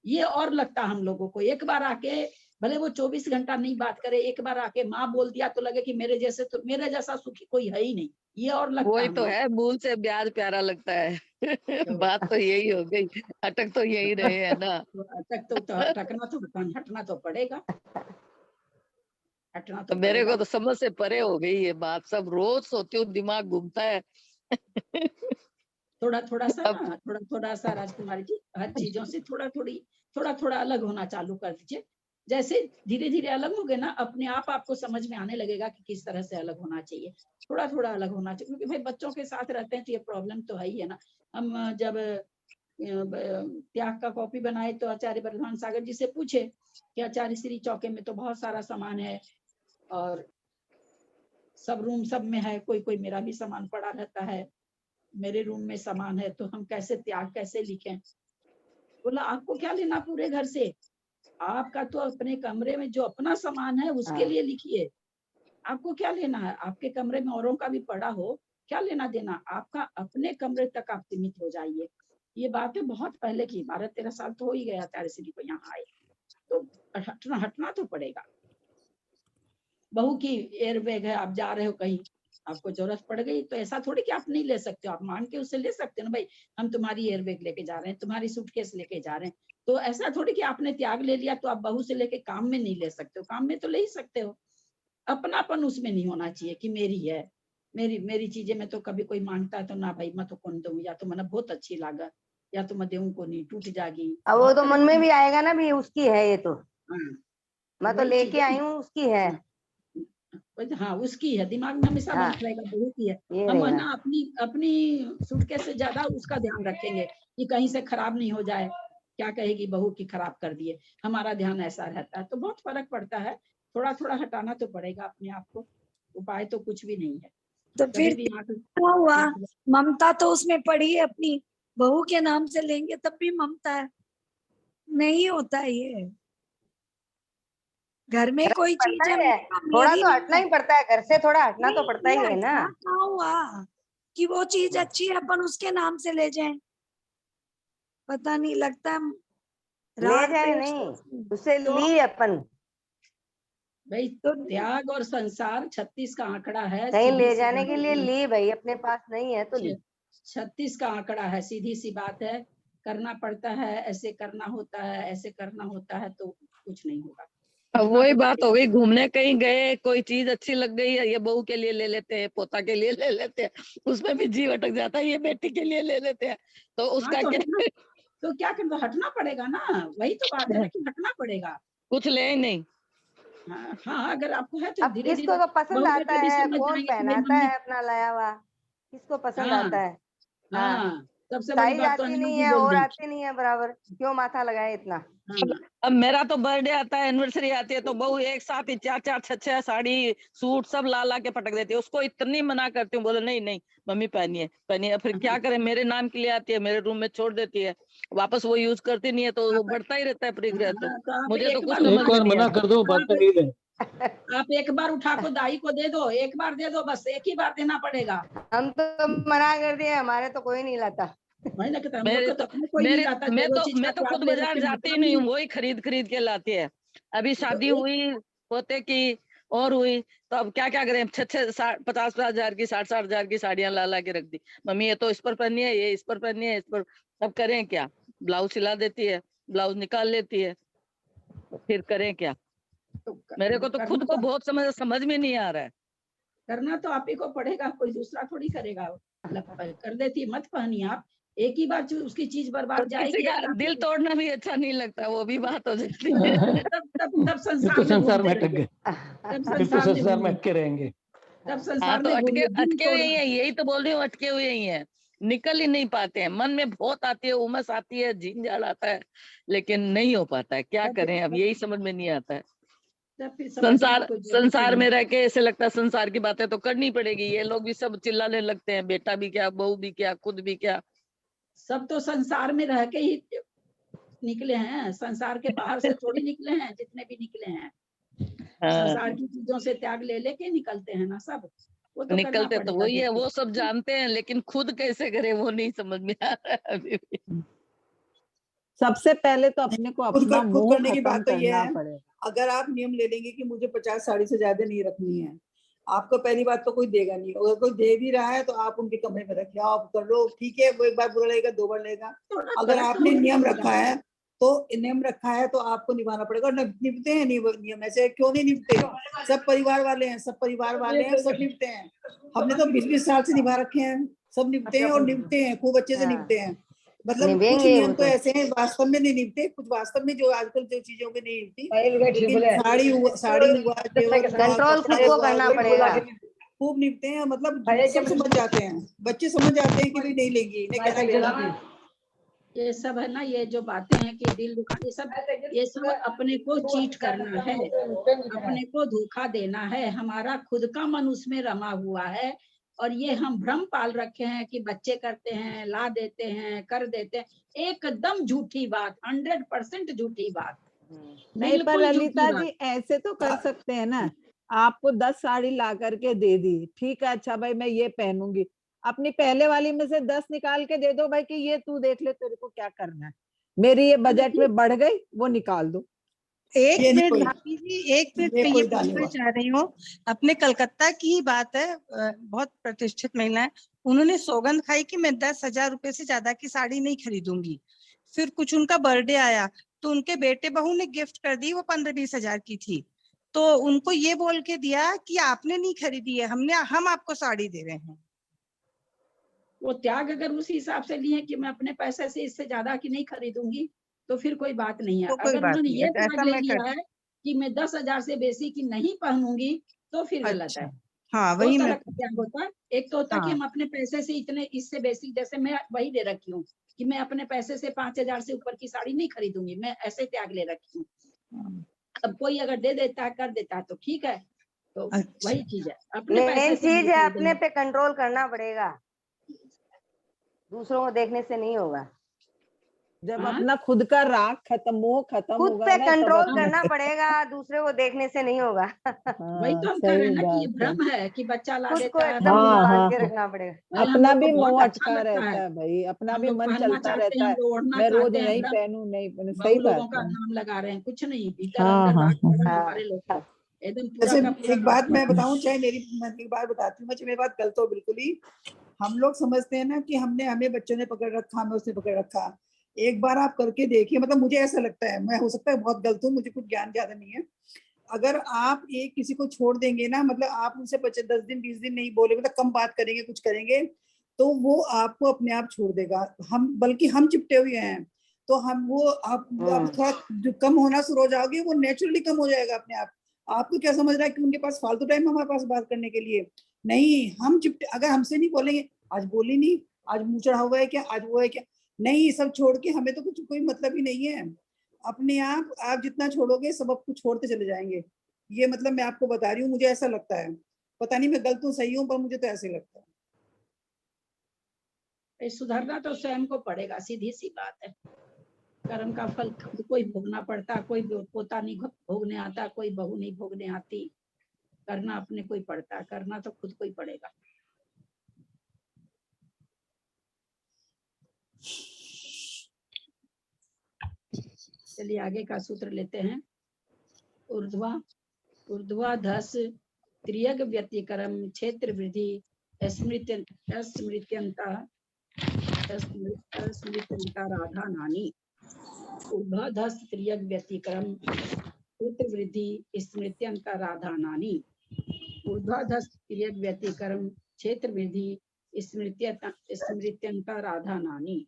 ये और लगता है हम लोगों को। एक बार आके भले वो 24 घंटा नहीं बात करे, एक बार आके माँ बोल दिया तो लगे कि मेरे जैसा सुखी कोई है ही नहीं, ये और लगता है वही हम तो लोग है, मूल से ब्याज प्यारा लगता है। को। बात तो यही हो गई, अटक तो यही रहे है ना। तो अटक तो हटकना तो हटना तो पड़ेगा, हटना तो तो मेरे को पड़ेगा। तो समझ से परे हो गई ये बात, सब रोज सोती हूँ, दिमाग घूमता है। थोड़ा थोड़ा सा अब ना, थोड़ा सा राजकुमारी जी, हर चीजों से थोड़ा थोड़ा अलग होना चालू कर दीजिए। जैसे धीरे धीरे अलग होगे ना, अपने आप आपको समझ में आने लगेगा कि किस तरह से अलग होना चाहिए। थोड़ा थोड़ा अलग होना चाहिए, क्योंकि भाई बच्चों के साथ रहते हैं तो ये प्रॉब्लम तो है ही है ना। हम जब त्याग का कॉपी बनाए तो आचार्य बर्धमान सागर जी से पूछे कि आचार्य श्री चौके में तो बहुत सारा सामान है और सब रूम सब में है, कोई कोई मेरा भी सामान पड़ा रहता है, मेरे रूम में सामान है, तो हम कैसे त्याग कैसे लिखें? बोला आपको क्या लेना पूरे घर से, आपका तो अपने कमरे में जो अपना सामान है उसके लिए लिखिए, आपको क्या लेना है? आपके कमरे में औरों का भी पड़ा हो, क्या लेना देना, आपका अपने कमरे तक आप सीमित हो जाइए। ये बातें बहुत पहले की, 12-13 साल तो हो ही गया तारसिरी को यहाँ आए, तो हटना तो पड़ेगा। बहू की एयरबैग है, आप जा रहे हो कहीं, आपको जरूरत पड़ गई, तो ऐसा थोड़ी कि आप नहीं ले सकते हो, आप मांग के उससे ले सकते हो ना, भाई हम तुम्हारी एयरबैग लेके जा रहे हैं, तुम्हारी सूटकेस लेके जा रहे हैं, तो ऐसा थोड़ी कि आपने त्याग ले लिया तो आप बहू से लेके काम में नहीं ले सकते हो, काम में तो ले ही सकते हो। अपनापन उसमें नहीं होना चाहिए कि मेरी है, मेरी चीजें में तो कभी कोई मांगता है तो ना भाई मैं तो कौन दूं, या तो मैंने बहुत अच्छी लागत, या तो मैं देऊं को नहीं, टूट जाएगी। अब वो तो मन में भी आएगा ना भी उसकी है ये तो, मैं तो वही लेके चीजें- आई हूँ उसकी है। हाँ उसकी है, दिमाग में हमेशा हाँ, बना रहेगा बहू की है। ये हम है रहेगा। ना अपनी सूटकेस से ज्यादा उसका ध्यान रखेंगे कि कहीं से खराब नहीं हो जाए, क्या कहेगी बहू की खराब कर दिए, हमारा ध्यान ऐसा रहता है। तो बहुत फर्क पड़ता है, थोड़ा थोड़ा हटाना तो पड़ेगा अपने आप को, उपाय तो कुछ भी नहीं है। तो कभी फिर भी क्या हुआ, ममता तो उसमें पड़ी है, अपनी बहू के नाम से लेंगे तब भी ममता है, नहीं होता है ये। घर में कोई चीज पड़ता है है, थोड़ा मेरी तो नहीं हटना ही पड़ता है, घर से थोड़ा हटना तो पड़ता ही है ना। कहाँ हुआ कि वो चीज अच्छी है अपन उसके नाम से ले जाएं, पता नहीं लगता ले जाए नहीं, उससे ली अपन, भाई त्याग और संसार 36 का आंकड़ा है, कहीं सीधी ले सी जाने बात के लिए है। ली भाई, अपने पास नहीं है तो ली। 36 का आंकड़ा है, सीधी सी बात है, करना पड़ता है, ऐसे करना होता है, ऐसे करना होता है, तो कुछ नहीं होगा। अब वही बात हो गई, घूमने कहीं गए, कोई चीज अच्छी लग गई है, ये बहू के लिए ले लेते हैं, पोता के लिए ले लेते हैं, उसमें भी जीव अटक जाता है, ये बेटी के लिए ले लेते हैं, तो उसका क्या तो क्या करना, हटना पड़ेगा ना, वही तो बात है ना कि हटना पड़ेगा। कुछ ले ही नहीं। हाँ अगर आपको है तो अब धीरे किसको धीरे तो पसंद आता है, कौन पहनाता है अपना लाया हुआ, किसको पसंद आता है। हाँ, सबसे बड़ी साइज बात तो आती अनिमा नहीं जी है बोल और दी। आती नहीं है बराबर, क्यों माथा लगाए इतना। अब मेरा तो बर्थडे आता है, एनिवर्सरी आती है, तो बहू एक साथ ही 4-4 6-6 साड़ी सूट सब ला के पटक देती है, उसको इतनी मना करती हूँ, बोले नहीं नहीं मम्मी पहनिए पहनिए, फिर क्या करे, मेरे नाम के लिए आती है, मेरे रूम में छोड़ देती है, वापस वो यूज करती नहीं है, तो वो बढ़ता ही रहता है परिग्रह। तो मुझे तो कुछ समझ एक बार नहीं मना आता। कर दो, बात तो नहीं है। आप एक बार उठा को दाई को दे दो, एक बार दे दो, बस एक ही बार देना पड़ेगा। हम तो मना कर दिए, हमारे तो कोई नहीं लाता। वही ना कहते हैं, हम मेरे लोग तो को तो कोई नहीं लाता, मैं जो चीज का तो खुद त्याग ले बाजार रखे हैं, जाती ही मतलब नहीं हूँ, वही खरीद के लाती है। अभी शादी हुई पोते की और हुई, तो अब क्या करें, 50 हजार की 60 हजार की साड़ियां ला के रख दी, मम्मी ये तो इस पर पहननी है, ये इस पर पहननी है, इस पर। अब करें क्या, ब्लाउज सिला देती है, ब्लाउज निकाल लेती है, फिर करें क्या। मेरे को तो खुद को बहुत समझ में नहीं आ रहा है। करना तो आप ही को पड़ेगा, कोई दूसरा थोड़ी करेगा। कर देती मत पहनिए आप, एक ही बार उसकी चीज बर्बाद जाएगी। किसी का दिल तोड़ना भी अच्छा नहीं लगता, वो भी बात हो जाती है। तब तो संसार में अटक गए, तब फिर तो संसार में अटके रहेंगे। तब हाँ, संसार तो में अटके हुए ही है, यही तो बोल रही हूँ, अटके हुए ही है, निकल ही नहीं पाते हैं, मन में बहुत आती है, उमस आती है, झंझाड़ आता है, लेकिन नहीं हो पाता है, क्या करें, अब यही समझ में नहीं आता है। संसार में रह के ऐसे लगता है संसार की बातें तो करनी पड़ेगी, ये लोग भी सब चिल्लाने लगते हैं, बेटा भी क्या, बहू भी क्या, खुद भी क्या, सब तो संसार में रह के ही निकले हैं, संसार के बाहर से थोड़ी निकले हैं, जितने भी निकले हैं संसार की चीजों से त्याग ले लेके निकलते हैं ना सब, वो तो निकलते तो वही है, वो सब जानते हैं, लेकिन खुद कैसे करे वो नहीं समझ में आ रहा है अभी भी। सबसे पहले तो अपने को खुद अपना मोह करने की खत्म बात तो ये करना है, पड़ेगा। अगर आप नियम ले लेंगे कि मुझे 50 साड़ी से ज्यादा नहीं रखनी है, आपको पहली बात तो कोई देगा नहीं, अगर कोई दे भी रहा है तो आप उनके कमरे में रखिए, आप कर लो, ठीक है, वो एक बार बुरा लगेगा, 2 बार लगेगा। अगर आपने नियम रखा है तो आपको निभाना पड़ेगा। और निभते हैं नियम, ऐसे क्यों नहीं निभते, सब परिवार वाले हैं, सब निभते हैं। हमने तो 20-20 साल से निभा रखे हैं, सब निभते हैं और निभते हैं, खूब अच्छे से निभते हैं। मतलब कुछ नियम तो ऐसे हैं वास्तव में नहीं निभते, कुछ वास्तव में जो आजकल जो चीजों के नहीं निभती, लेकिन साड़ी हुआ कंट्रोल खुद को करना पड़ेगा, खूब निभते हैं। मतलब सब समझ जाते हैं, बच्चे समझ जाते हैं कि भाई नहीं लेंगी, ये सब है ना, ये जो बातें हैं कि दिल दुखा, ये सब अपने को चीट करना है, अपने को धोखा देना है। हमारा खुद का मन उसमें रमा हुआ है और ये हम भ्रम पाल रखे हैं कि बच्चे करते हैं, ला देते हैं, कर देते हैं। एकदम झूठी बात, 100% झूठी बात, नहीं, पर बिल्कुल ललिता झूठी जी बात। ऐसे तो कर सकते हैं ना, आपको 10 साड़ी ला करके दे दी, ठीक है, अच्छा भाई मैं ये पहनूंगी, अपनी पहले वाली में से 10 निकाल के दे दो भाई कि ये तू देख ले तेरे को क्या करना है, मेरी ये बजट में बढ़ गई, वो निकाल दो। एक ये नहीं मिनट कोई, भाभी जी, एक मिनट ये मैं ये कोई दानी पूछना हुआ। चाह रही हूँ। अपने कलकत्ता की ही बात है, बहुत प्रतिष्ठित महिला है, उन्होंने सौगंध खाई कि मैं 10,000 रुपए से ज्यादा की साड़ी नहीं खरीदूंगी। फिर कुछ उनका बर्थडे आया तो उनके बेटे बहू ने गिफ्ट कर दी, वो 15-20 हजार की थी, तो उनको ये बोल के दिया कि आपने नहीं खरीदी है, हम आपको साड़ी दे रहे हैं। वो त्याग अगर उसी हिसाब से लिए कि मैं अपने पैसे से इससे ज्यादा की नहीं खरीदूंगी तो फिर कोई बात नहीं है। तो कोई अगर बात उन्होंने नहीं ये है, त्याग ऐसा ले मैं लिया कर। है कि मैं 10,000 से बेसी की नहीं पहनूंगी तो फिर गलत अच्छा, है। हाँ दो वही तरह मैं। का त्याग होता है, एक तो होता है कि हाँ हम अपने पैसे से इतने, इससे बेसी, जैसे मैं वही ले रखी हूँ कि मैं अपने पैसे से 5,000 से ऊपर की साड़ी नहीं खरीदूंगी, मैं ऐसे त्याग ले रखी हूँ। अब कोई अगर दे देता है, कर देता है तो ठीक है, तो अच्छा, वही चीज है, अपने मेन पैसे से नहीं चीज है अपने खरीदेंगे। पे कंट्रोल करना पड़ेगा, दूसरों को देखने से नहीं होगा। जब हाँ? अपना खुद का राग खत्म, मोह खत्म खुद होगा पे ना, तब कंट्रोल अपने। करना पड़ेगा, दूसरे को देखने से नहीं होगा। वही हाँ तो हम कह रहे सही हैं ना कि ये बात है। भ्रम है कि बच्चा ला खुद को देता है, एकदम बहू ला हाँ संभाल हाँ के देती है। हाँ, रखना पड़ेगा। अरे हम अपना लोग को भी बहुत मोह अच्छा अटका लगता रहता है, है भाई, अपना हम भी लोग मन पहनना चलता चाहते रहता हैं, है, हम लोग ओढ़ना मैं रोज चाहते हैं, नहीं व्रत, पहनूं नहीं पहनूं, सही बहू लोगों बात का है। नाम लगा रहे हैं, कुछ नहीं, भीतर हाँ अंदर हाँ राग हाँ। पड़ा है हाँ हमारे लोग का, एकदम पूरा जैसे का पूरा एक राग बात मैं पड़ा है। बताऊं, चाहे मैं एक बात बताती हूँ, मुझे मेरी बात गलत हो बिल्कुल ही। हम लोग समझते हैं ना कि हमें बच्चों ने पकड़ रखा, हमें उसने पकड़ रखा। एक बार आप करके देखिए, मतलब मुझे ऐसा लगता है, मैं हो सकता है बहुत गलत हूँ, मुझे कुछ ज्ञान ज्यादा नहीं है। अगर आप एक किसी को छोड़ देंगे ना, मतलब आप उनसे 10 दिन 20 दिन नहीं बोले, मतलब कम बात करेंगे, कुछ करेंगे, तो वो आपको अपने आप छोड़ देगा। बल्कि हम चिपटे हुए हैं, तो हम वो आप थोड़ा जो कम होना शुरू हो जाओगे, वो नेचुरली कम हो जाएगा अपने आप। आपको क्या समझ रहा है कि उनके पास फालतू टाइम हमारे पास बात करने के लिए? नहीं, हम चिपटे, अगर हमसे नहीं बोलेंगे, आज बोली नहीं, आज मुंह चढ़ा हुआ है क्या, आज वो है क्या, नहीं, सब छोड़ के हमें तो कुछ कोई मतलब ही नहीं है। अपने आप जितना छोड़ोगे, सब आपको छोड़ते चले जाएंगे। ये मतलब मैं आपको बता रही हूँ, मुझे ऐसा लगता है, पता नहीं मैं गलत हूँ सही हूँ, पर मुझे तो ऐसे लगता है। ये सुधरना तो स्वयं को पड़ेगा, सीधी सी बात है। कर्म का फल खुद को ही भोगना पड़ता, कोई पोता नहीं भोगने आता, कोई बहू नहीं भोगने आती, करना अपने को ही पड़ता, करना तो खुद को ही पड़ेगा। चलिए आगे का सूत्र लेते हैं। ऊर्ध्वाधस त्रियग व्यतिक्रम क्षेत्र वृद्धि अस्मृत्यंता राधा नानी। ऊर्ध्वाधस त्रियग व्यतिक्रम क्षेत्र वृद्धि स्मृत्यंत राधा नानी। ऊर्ध्वाधस त्रियग व्यतिक्रम क्षेत्र वृद्धि स्मृत्यंत राधा नानी।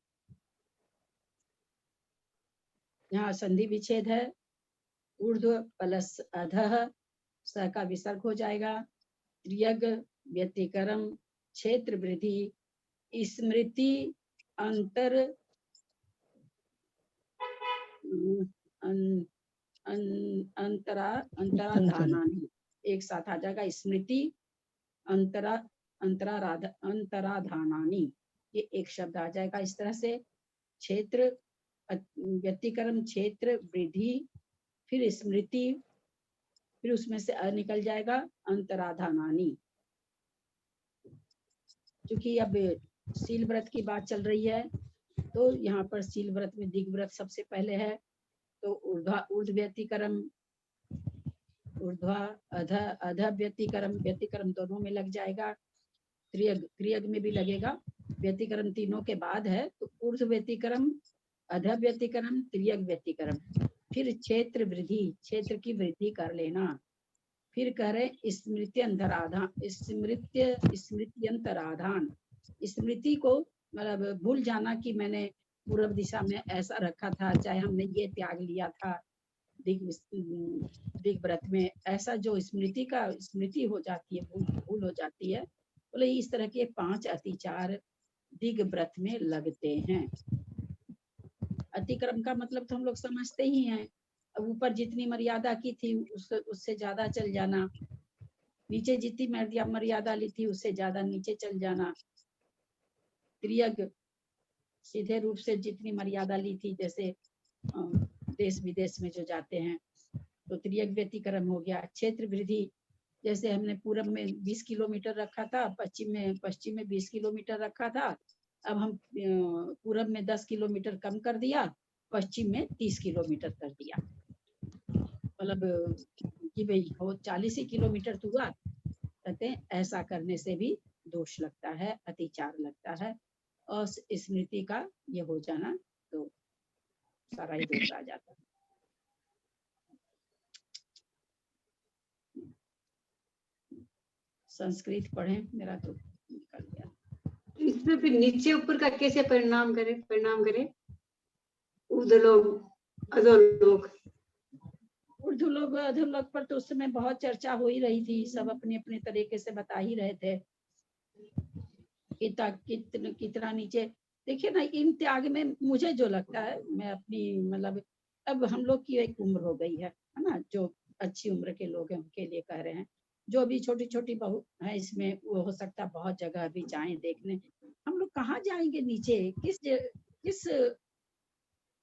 यहाँ संधि विच्छेद है, ऊर्ध्व प्लस अधः, स का विसर्ग हो जाएगा, त्रियग व्यतिक्रम क्षेत्र वृद्धि स्मृति अंतर अंतराधानानि, एक साथ आ जाएगा, स्मृति अंतराधानानि, ये एक शब्द आ जाएगा इस तरह से। क्षेत्र व्यतिक्रम क्षेत्र वृद्धि, फिर स्मृति, फिर उसमें से अ निकल जाएगा, अंतराधानानि। क्योंकि अब शील व्रत की बात चल रही है, तो यहाँ पर शील व्रत में दिग व्रत सबसे पहले है, तो ऊर्ध्व व्यतिक्रम, ऊर्ध्वा अध व्यतिक्रम, व्यतिक्रम दोनों में लग जाएगा, त्रियग में भी लगेगा, व्यतिक्रम तीनों के बाद है, तो ऊर्ध्व व्यतिक्रम, अध व्यतिक्रम, त्रियग व्यतिक्रम, फिर क्षेत्र वृद्धि, क्षेत्र की वृद्धि कर लेना, फिर कह रहे स्मृत्यंतराधान, स्मृत्यंतराधान, स्मृति को मतलब भूल जाना कि मैंने पूर्व दिशा में ऐसा रखा था, चाहे हमने ये त्याग लिया था दिग व्रत में, ऐसा जो स्मृति हो जाती है, भूल हो जाती है, बोले इस तरह के 5 अतिचार दिग व्रत में लगते हैं। अतिक्रम का मतलब तो हम लोग समझते ही हैं, अब ऊपर जितनी मर्यादा की थी उससे ज्यादा चल जाना, नीचे जितनी मर्यादा ली थी उससे ज्यादा नीचे चल जाना। त्रियज्ञ सीधे रूप से जितनी मर्यादा ली थी, जैसे देश विदेश में जो जाते हैं तो त्रियज्ञ व्यतिक्रम हो गया। क्षेत्र वृद्धि, जैसे हमने पूरब में 20 किलोमीटर रखा था, पश्चिम में 20 किलोमीटर रखा था, अब हम पूरब में 10 किलोमीटर कम कर दिया, पश्चिम में 30 किलोमीटर कर दिया। मतलब कि भाई हो 40 ही किलोमीटर तो हुआ। कहते हैं ऐसा करने से भी दोष लगता है, अतिचार लगता है, और स्मृति का ये हो जाना तो सारा ही दोष आ जाता है। संस्कृत पढ़ें, मेरा तो निकल गया। इसमें फिर नीचे ऊपर का कैसे परिणाम करे? ऊर्ध्वलोक अधोलोक। ऊर्ध्वलोक अधोलोक पर तो उस समय बहुत चर्चा हो ही रही थी, सब अपने अपने तरीके से बता ही रहे थे कितना नीचे। देखिए ना, इन त्याग में मुझे जो लगता है, मैं अपनी मतलब अब हम लोग की एक उम्र हो गई है ना, जो अच्छी उम्र के लोग हैं उनके लिए कह रहे हैं, जो अभी छोटी छोटी बहू है इसमें वो हो सकता है बहुत जगह भी जाएं देखने। हम लोग कहाँ जाएंगे नीचे, किस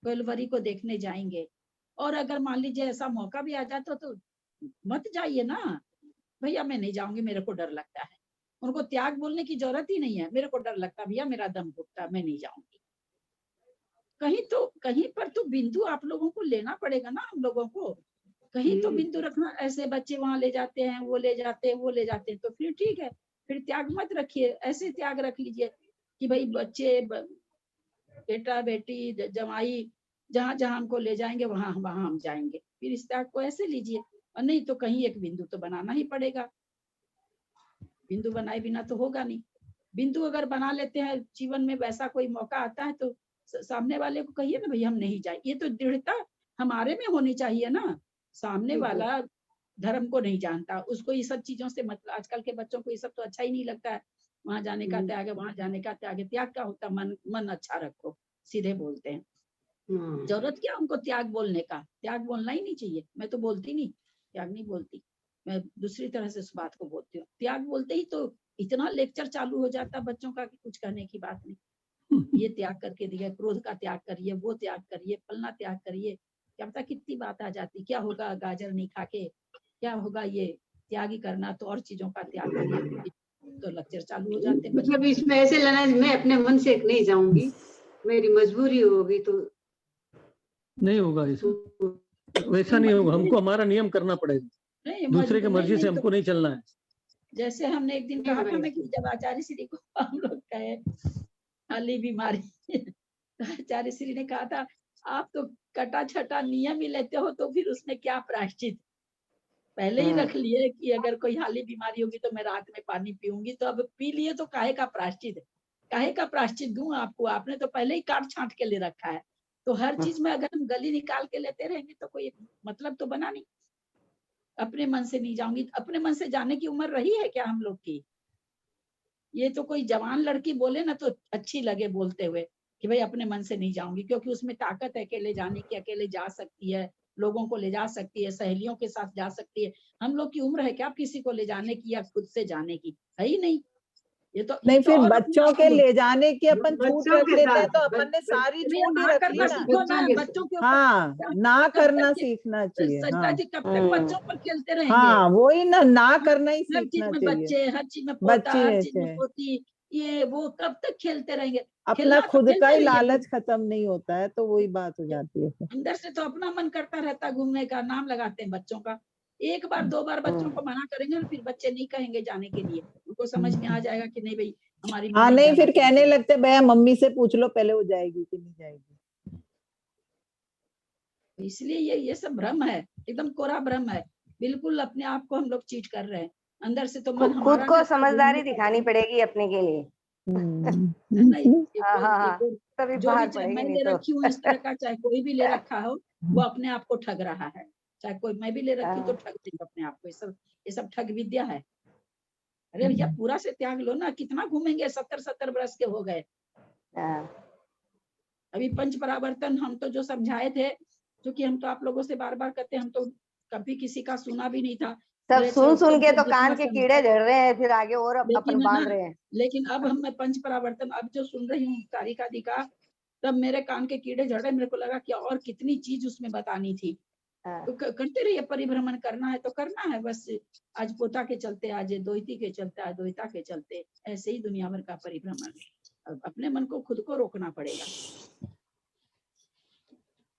गोलवरी को देखने जाएंगे? और अगर मान लीजिए ऐसा मौका भी आ जाता तो मत जाइए ना, भैया मैं नहीं जाऊंगी, मेरे को डर लगता है। उनको त्याग बोलने की जरूरत ही नहीं है, मेरे को डर लगता भैया, मेरा दम घुटता, मैं नहीं जाऊंगी। कहीं पर तो बिंदु आप लोगों को लेना पड़ेगा ना, हम लोगों को कहीं तो बिंदु रखना। ऐसे बच्चे वहां ले जाते हैं, वो ले जाते हैं, तो फिर ठीक है, फिर त्याग मत रखिए, ऐसे त्याग रख लीजिए कि भाई बच्चे बेटा बेटी जमाई जहां जहां हमको ले जाएंगे वहां वहां हम जाएंगे, फिर इस त्याग को ऐसे लीजिए। और नहीं तो कहीं एक बिंदु तो बनाना ही पड़ेगा, बिंदु बनाए बिना तो होगा नहीं। बिंदु अगर बना लेते हैं, जीवन में वैसा कोई मौका आता है तो सामने वाले को कहिए ना भाई हम नहीं जाए, ये तो दृढ़ता हमारे में होनी चाहिए ना। सामने वाला धर्म को नहीं जानता, उसको ये सब चीजों से मतलब आजकल के बच्चों को ये सब तो अच्छा ही नहीं लगता है। वहां जाने का त्याग है, वहां जाने का त्याग है। त्याग क्या होता है? मन अच्छा रखो, सीधे बोलते हैं। जरूरत क्या उनको त्याग बोलने का? त्याग बोलना ही नहीं चाहिए। मैं तो बोलती नहीं, त्याग नहीं बोलती, मैं दूसरी तरह से उस बात को बोलती हूँ। त्याग बोलते ही तो इतना लेक्चर चालू हो जाता है बच्चों का कि कुछ कहने की बात नहीं। ये त्याग करके दिया, क्रोध का त्याग करिए, वो त्याग करिए, फलना त्याग करिए, क्या पता कितनी बात आ जाती। क्या होगा गाजर नहीं खा के, क्या होगा, ये त्याग ही करना तो और चीजों का त्याग करिए, तो लेक्चर चालू हो जाते हैं। मतलब इसमें ऐसे लेना मैं अपने मन से नहीं जाऊंगी, मेरी मजबूरी होगी तो नहीं होगा ऐसा, वैसा नहीं होगा। हमको हमारा नियम करना पड़ेगा, दूसरे की मर्जी से हमको नहीं चलना है। जैसे हमने एक दिन कहा था ना कि जब आचार्य श्री को हम लोग कहे हाली बीमारी, आचार्य श्री ने कहा था आप तो कटा छटा नियम ही लेते हो, तो फिर उसमें क्या प्रायश्चित? पहले ही रख लिए कि अगर कोई हाली बीमारी होगी तो मैं रात में पानी पीऊंगी, तो अब पी लिए तो काहे का प्रायश्चित? काहे का प्रायश्चित दूं आपको? आपने तो पहले ही काट छांट के ले रखा है। तो हर चीज में अगर हम गली निकाल के लेते रहेंगे तो कोई मतलब तो बना नहीं। अपने मन से नहीं जाऊंगी, अपने मन से जाने की उम्र रही है क्या हम लोग की? ये तो कोई जवान लड़की बोले ना तो अच्छी लगे बोलते हुए कि भाई अपने मन से नहीं जाऊंगी, क्योंकि उसमें ताकत है अकेले जाने की, अकेले जा सकती है, लोगों को ले जा सकती है, सहेलियों के साथ जा सकती है। हम लोग की उम्र है क्या किसी को ले जाने की या खुद से जाने की? है ही नहीं। ये तो नहीं, फिर और बच्चों के ले जाने की अपन छूट रख लेते हैं, तो अपन ने सारी छूट ही रख ली करना सीखो ना ना। बच्चों के ऊपर। हाँ, ना करना सीखना चाहिए। सरिता हाँ जी कब तक बच्चों पर खेलते रहेंगे? हाँ, वही ना करना ही हर चीज सीखना में चाहिए। बच्चे, हर चीज में पोता, बच्चे हर चीज में पोती, ये वो कब तक खेलते रहेंगे? अपना खेलना तो खुद का खेलते ही रहिए, लालच खत्म नहीं होता है, तो वही बात हो जाती है फिर। अंदर से तो अपना मन करता रहता घूमने का। नाम लगाते हैं बच्चों का, एक बार दो बार बच्चों को मना करेंगे ना, फिर बच्चे नहीं कहेंगे जाने के लिए। उनको समझ में आ जाएगा कि नहीं भाई हमारी हाँ, मम्मी नहीं जाना फिर चाहती कहने है। लगते भैया मम्मी से पूछ लो पहले वो जाएगी कि नहीं जाएगी। इसलिए ये सब भ्रम है, एकदम कोरा भ्रम है। बिल्कुल अपने आप को हम लोग चीट कर रहे हैं। अंदर से तो मन खुद हमारा को करता है समझदारी घूमने का। दिखानी पड़ेगी अपने के लिए। नहीं, हाँ, तभी जो भी बाहर चाहे पड़ेगी, मैं नहीं ले तो रखी हूँ इस तरह का, चाहे कोई भी ले रखा हो, वो अपने आप को ठग रहा है। चाहे कोई मैं भी ले रखी हूँ तो ठग देंगे अपने आप को। ये सब ठग विद्या है। अरे भैया पूरा से त्याग लो ना, कितना घूमेंगे? 70 बरस के हो गए। अभी पंच परावर्तन हम तो जो समझाए थे, क्योंकि हम तो आप लोगों से बार बार कहते हैं, हम तो कभी किसी का सुना भी नहीं था। सब मेरे सुन सुन के जितना तो कान के कीड़े झड़ रहे हैं, फिर आगे और अपन लेकिन बांध ना, रहे हैं। लेकिन अब हम मैं पंच परावर्तन अब जो सुन रही हूँ तारिका दी का, तब मेरे कान के कीड़े झड़े। मेरे को लगा कि और कितनी चीज उसमें बतानी थी। तो करते रहिए, परिभ्रमण करना है तो करना है बस। आज पोता के चलते, आज दोहिती के चलते, आज दोहिता के चलते, ऐसे ही दुनिया भर का परिभ्रमण। अब अपने मन को खुद को रोकना पड़ेगा।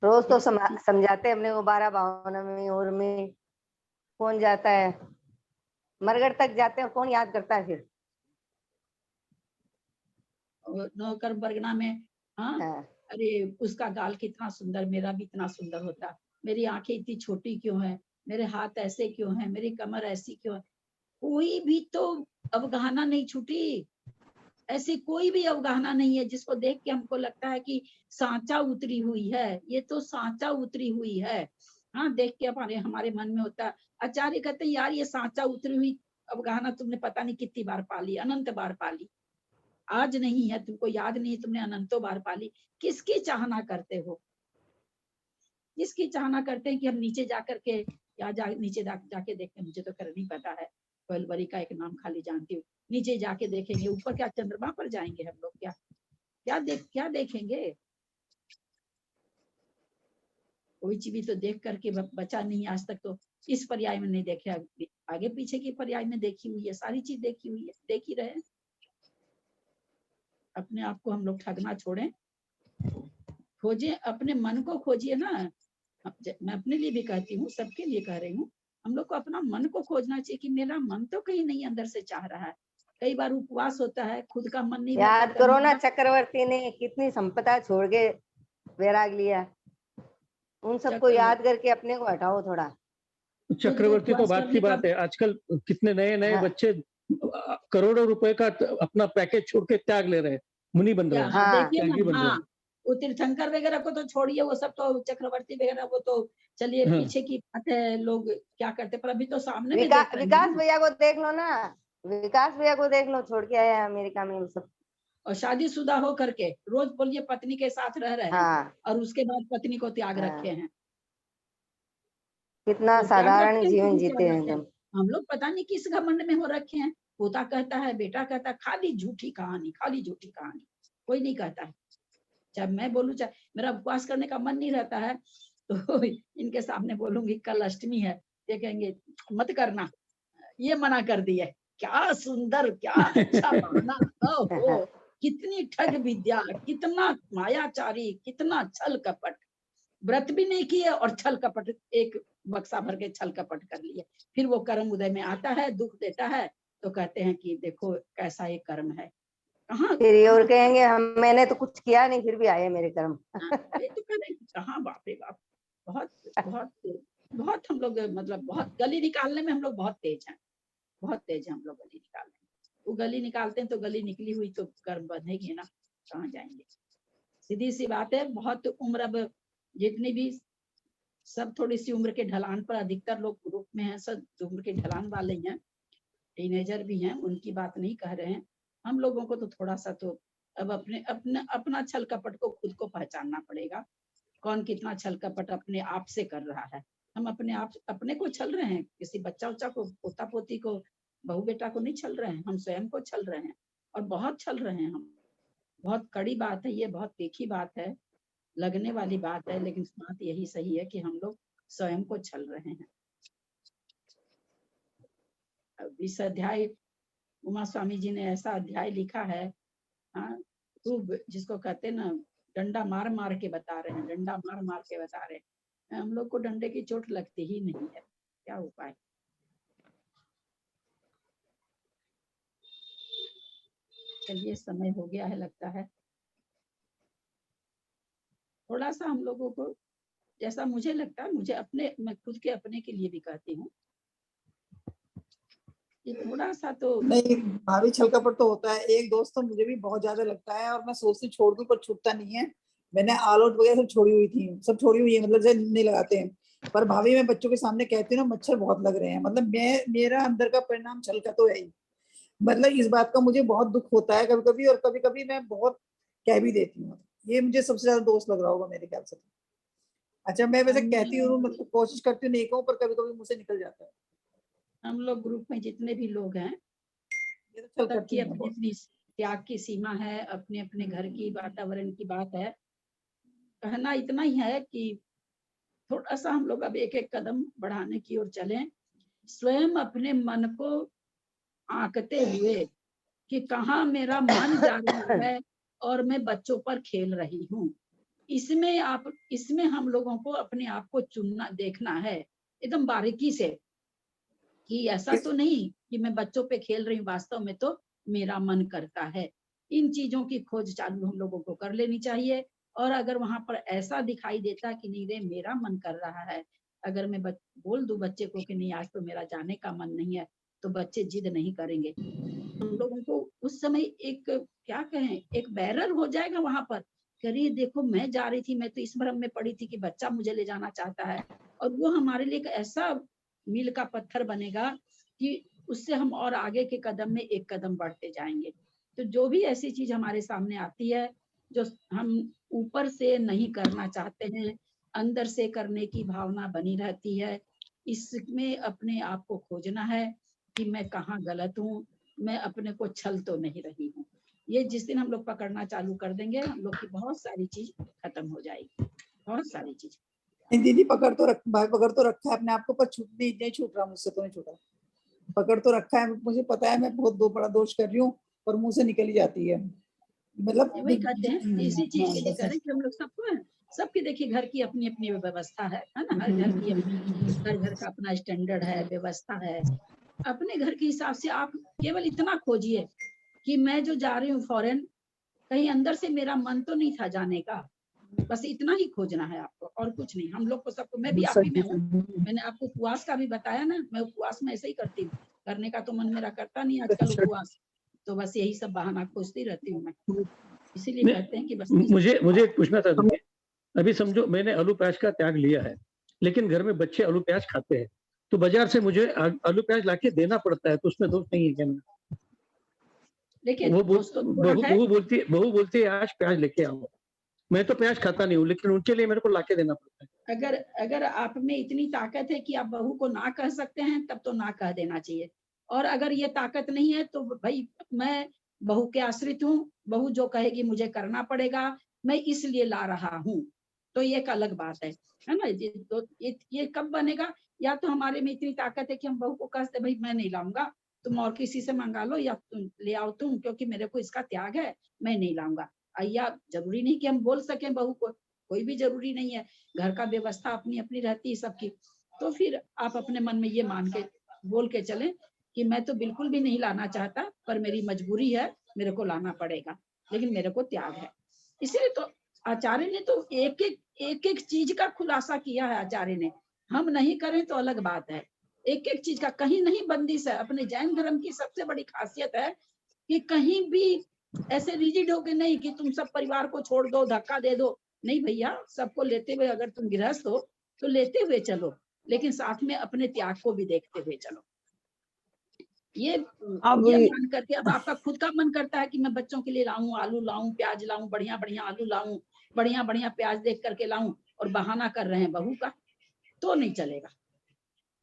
रोज तो समझाते हैं अपने को 12 भावना में और में कौन जाता है, मरगढ़ तक जाते हैं, कौन याद करता है फिर। नौकर बरगना में, हाँ, अरे उसका गाल कितना सुंदर, मेरा भी इतना सुंदर होता। मेरी आंखें इतनी छोटी क्यों है, मेरे हाथ ऐसे क्यों हैं, मेरी कमर ऐसी क्यों है। कोई भी तो अवगाहना नहीं छूटी, ऐसी कोई भी अवगाहना नहीं है जिसको देख के हमको लगता है कि सांचा उतरी हुई है। ये तो सांचा उतरी हुई है। हाँ, देख के हमारे मन में होता है। आचार्य कहते हैं यार ये सांचा उतरी हुई अवगाहना तुमने पता नहीं कितनी बार पाली, अनंत बार पाली। आज नहीं है, तुमको याद नहीं है, तुमने अनंतों बार पाली। किसकी चाहना करते हो? किसकी चाहना करते हैं कि हम नीचे जाकर के या नीचे जाके देखते, मुझे तो कर नहीं पता है, कोयलबरी का एक नाम खाली जानती हूँ। नीचे जाके देखेंगे, ऊपर क्या चंद्रमा पर जाएंगे हम लोग? क्या देखेंगे? कोई चीज भी तो देख करके बचा नहीं आज तक। तो इस पर्याय में नहीं देखे, आगे पीछे की पर्याय में देखी हुई है, सारी चीज देखी हुई है, देख ही रहे। अपने आप को हम लोग ठगना छोड़ें, खोजिए अपने मन को, खोजिए ना। मैं अपने लिए भी कहती हूँ, सबके लिए कह रही हूँ, हम लोग को अपना मन को खोजना चाहिए कि मेरा मन तो कहीं नहीं अंदर से चाह रहा है। कई बार उपवास होता है, खुद का मन नहीं याद रहता, करो ना, चक्रवर्ती ने कितनी संपदा छोड़ के वैराग लिया। उन सबको याद करके अपने को हटाओ थोड़ा। चक्रवर्ती तो बात की बात है, आजकल कितने नए नए बच्चे करोड़ों रुपए का अपना पैकेज छोड़ के त्याग ले रहे हैं, मुनि बन रहे हैं, देखिए ना, हाँ, वो तीर्थंकर वगैरह को तो छोड़िए, वो सब तो चक्रवर्ती वगैरह वो तो चलिए पीछे की बात है, लोग क्या करते, पर अभी तो सामने में देख रहे हैं। विकास भैया को देख लो ना, विकास भैया को देख लो, छोड़ के आया अमेरिका में सब। और शादीशुदा हो करके रोज बोलिए पत्नी के साथ रह रहे हैं, और उसके बाद पत्नी को त्याग रखे हैं। कितना साधारण जीवन जीते हैं एकदम। हम लोग पता नहीं किस घमंड में हो रखे हैं। पोता कहता है, बेटा कहता है, खाली झूठी कहानी, खाली झूठी कहानी, कोई नहीं कहता है। चाहे मैं बोलूं, चाहे मेरा उपवास करने का मन नहीं रहता है, तो इनके सामने बोलूंगी कल अष्टमी है, ये कहेंगे मत करना, ये मना कर दिया। क्या सुंदर, क्या अच्छा बहाना। ओहो, कितनी ठग विद्या, कितना मायाचारी, कितना छल कपट। व्रत भी नहीं किए और छल कपट, एक बक्सा भर के छल कपट कर लिए। फिर वो कर्म उदय में आता है, दुख देता है, तो कहते हैं कि देखो कैसा ये कर्म है। फिर ये और कहेंगे मैंने तो कुछ किया नहीं, फिर भी आए मेरे कर्म। तो कहाँ, बाप रे बाप, बहुत बहुत बहुत हम लोग, मतलब बहुत गली निकालने में हम लोग बहुत तेज हैं, बहुत तेज हैं हम लोग गली निकालने में। वो गली निकालते हैं तो गली निकली हुई तो कर्म बंधेगी ना, कहाँ जाएंगे? सीधी सी बात है। बहुत उम्र, अब जितनी भी सब थोड़ी सी उम्र के ढलान पर, अधिकतर लोग ग्रुप में हैं, सब उम्र के ढलान वाले हैं, टीनेजर भी हैं, उनकी बात नहीं कह रहे हैं। हम लोगों को तो थोड़ा सा तो अब अपना छल कपट को खुद को पहचानना पड़ेगा। कौन कितना छल कपट अपने आप से कर रहा है। हम अपने को छल रहे हैं, किसी बच्चा उच्चा को, पोता पोती को, बहू बेटा को नहीं छल रहे हैं, हम स्वयं को छल रहे हैं, और बहुत छल रहे हैं हम। बहुत कड़ी बात है ये, बहुत तीखी बात है, लगने वाली बात है, लेकिन बात यही सही है कि हम लोग स्वयं को छल रहे हैं। इस अध्याय, उमा स्वामी जी ने ऐसा अध्याय लिखा है, हाँ, खूब, जिसको कहते हैं ना, डंडा मार मार के बता रहे हैं, डंडा मार मार के बता रहे हैं। हम लोग को डंडे की चोट लगती ही नहीं है, क्या उपाय? चलिए, समय हो गया है लगता है। थोड़ा सा हम लोगों को, जैसा मुझे लगता है, मैं खुद के अपने के लिए भी कहती हूँ, ये थोड़ा सा तो नहीं, भाभी छल कपट तो होता है। एक दोस्त तो मुझे भी बहुत ज्यादा लगता है, और मैं सोचती छोड़ दूं पर छूटता नहीं है। मैंने ऑल आउट वगैरह सब छोड़ी हुई थी, सब छोड़ी हुई है, मतलब नहीं लगाते हैं। पर भाभी मैं बच्चों के सामने कहती हूँ ना, मच्छर बहुत लग रहे हैं, मतलब मेरा अंदर का परिणाम छल का तो है ही। मतलब इस बात का मुझे बहुत दुख होता है कभी कभी, और कभी कभी मैं बहुत कह भी देती हूँ। ये मुझे सबसे ज्यादा दोष लग रहा होगा मेरे ख्याल से। अच्छा, मैं वैसे कहती हूँ, मतलब कोशिश करती हूँ नहीं कहूँ, पर कभी कभी मुंह से निकल जाता है। हम लोग ग्रुप में जितने भी लोग हैं, ये तो चल सबकी करती है अपनी अपनी त्याग की सीमा है, अपने अपने घर की वातावरण की बात है। कहना इतना ही है कि थोड़ा सा हम लोग अब एक एक कदम बढ़ाने की ओर चलें, स्वयं अपने मन को आंकते हुए कि कहाँ मेरा मन जा रहा है और मैं बच्चों पर खेल रही हूँ। इसमें हम लोगों को अपने आप को चुनना, देखना है एकदम बारीकी से, कि ऐसा तो नहीं कि मैं बच्चों पे खेल रही हूँ, वास्तव में तो मेरा मन करता है। इन चीजों की खोज चालू हम लोगों को कर लेनी चाहिए। और अगर वहां पर ऐसा दिखाई देता कि नहीं रे मेरा मन कर रहा है, अगर मैं बोल दूं बच्चे को कि नहीं आज तो मेरा जाने का मन नहीं है, तो बच्चे जिद नहीं करेंगे। हम लोगों को उस समय एक क्या कहें, एक बैरर हो जाएगा वहां पर, करिए देखो मैं जा रही थी, मैं तो इस भ्रम में पड़ी थी कि बच्चा मुझे ले जाना चाहता है, और वो हमारे लिए एक ऐसा मील का पत्थर बनेगा कि उससे हम और आगे के कदम में एक कदम बढ़ते जाएंगे। तो जो भी ऐसी चीज हमारे सामने आती है जो हम ऊपर से नहीं करना चाहते हैं, अंदर से करने की भावना बनी रहती है, इसमें अपने आप को खोजना है कि मैं कहाँ गलत हूँ, मैं अपने को छल तो नहीं रही हूँ। ये जिस दिन हम लोग पकड़ना चालू कर देंगे, हम लोग की बहुत सारी चीज खत्म हो जाएगी, बहुत सारी चीज। दीदी पकड़ तो रखा है अपने आप को, पर नहीं छूट रहा मुझसे, तो नहीं छूटा। पकड़ तो रखा है, मुझे पता है मैं बहुत बड़ा दोष कर रही हूँ, पर मुंह से निकल ही जाती है। मतलब वही कहते हैं, इसी चीज के लिए करें कि हम लोग सबको, सबकी देखिए घर की अपनी अपनी व्यवस्था है ना, हर घर की हर घर का अपना स्टैंडर्ड है, व्यवस्था है। अपने घर के हिसाब से आप केवल इतना खोजिए कि मैं जो जा रही हूँ फॉरेन, कहीं अंदर से मेरा मन तो नहीं था जाने का, बस इतना ही खोजना है आपको, और कुछ नहीं। हम लोग को सबको, मैं भी आप ही में हूँ, मैंने आपको उपवास का भी बताया ना, मैं उपवास में ऐसे ही करती हूँ, करने का तो मन मेरा करता नहीं आजकल उपवास, तो बस यही सब बहाना खोजती रहती हूँ मैं। इसीलिए कहते हैं कि बस मुझे एक पूछना था तुम्हें, अभी समझो मैंने आलू प्याज का त्याग लिया है, लेकिन घर में बच्चे आलू प्याज खाते हैं, तो बाजार से मुझे आलू प्याज लाके देना पड़ता है, तो उसमें दोष नहीं है क्या? लेकिन बहू बोलती है आज प्याज लेके आओ, मैं तो प्याज खाता नहीं हूँ, लेकिन उनके लिए मेरे को लाके देना पड़ता है। अगर आप में इतनी ताकत है कि आप बहू को ना कह सकते हैं, तब तो ना कह देना चाहिए। और अगर ये ताकत नहीं है तो भाई मैं बहू के आश्रित हूँ, बहू जो कहेगी मुझे करना पड़ेगा, मैं इसलिए ला रहा हूँ, तो ये एक अलग बात है ना। ये कब बनेगा? या तो हमारे में इतनी ताकत है कि हम बहू को कहते भाई मैं नहीं लाऊंगा, तुम और किसी से मंगा लो, या तुम ले आओ तुम, क्योंकि मेरे को इसका त्याग है, मैं नहीं लाऊंगा। या जरूरी नहीं कि हम बोल सके बहू को, कोई भी जरूरी नहीं है, घर का व्यवस्था अपनी अपनी रहती है सबकी। तो फिर आप अपने मन में ये मान के बोल के चले कि मैं तो बिल्कुल भी नहीं लाना चाहता, पर मेरी मजबूरी है, मेरे को लाना पड़ेगा, लेकिन मेरे को त्याग है। इसलिए तो आचार्य ने तो एक एक चीज का खुलासा किया है आचार्य ने। हम नहीं करें तो अलग बात है, एक एक चीज का कहीं नहीं बंदिश है। अपने जैन धर्म की सबसे बड़ी खासियत है कि कहीं भी ऐसे रिजिड हो के नहीं कि तुम सब परिवार को छोड़ दो, धक्का दे दो, नहीं भैया, सबको लेते हुए, अगर तुम गृहस्थ हो तो लेते हुए चलो, लेकिन साथ में अपने त्याग को भी देखते हुए चलो। ये मान करके अब आपका खुद का मन करता है कि मैं बच्चों के लिए लाऊं, आलू लाऊं, प्याज लाऊं, बढ़िया बढ़िया आलू लाऊं, बढ़िया बढ़िया प्याज देख करके लाऊं, और बहाना कर रहे हैं बहू का, तो नहीं चलेगा,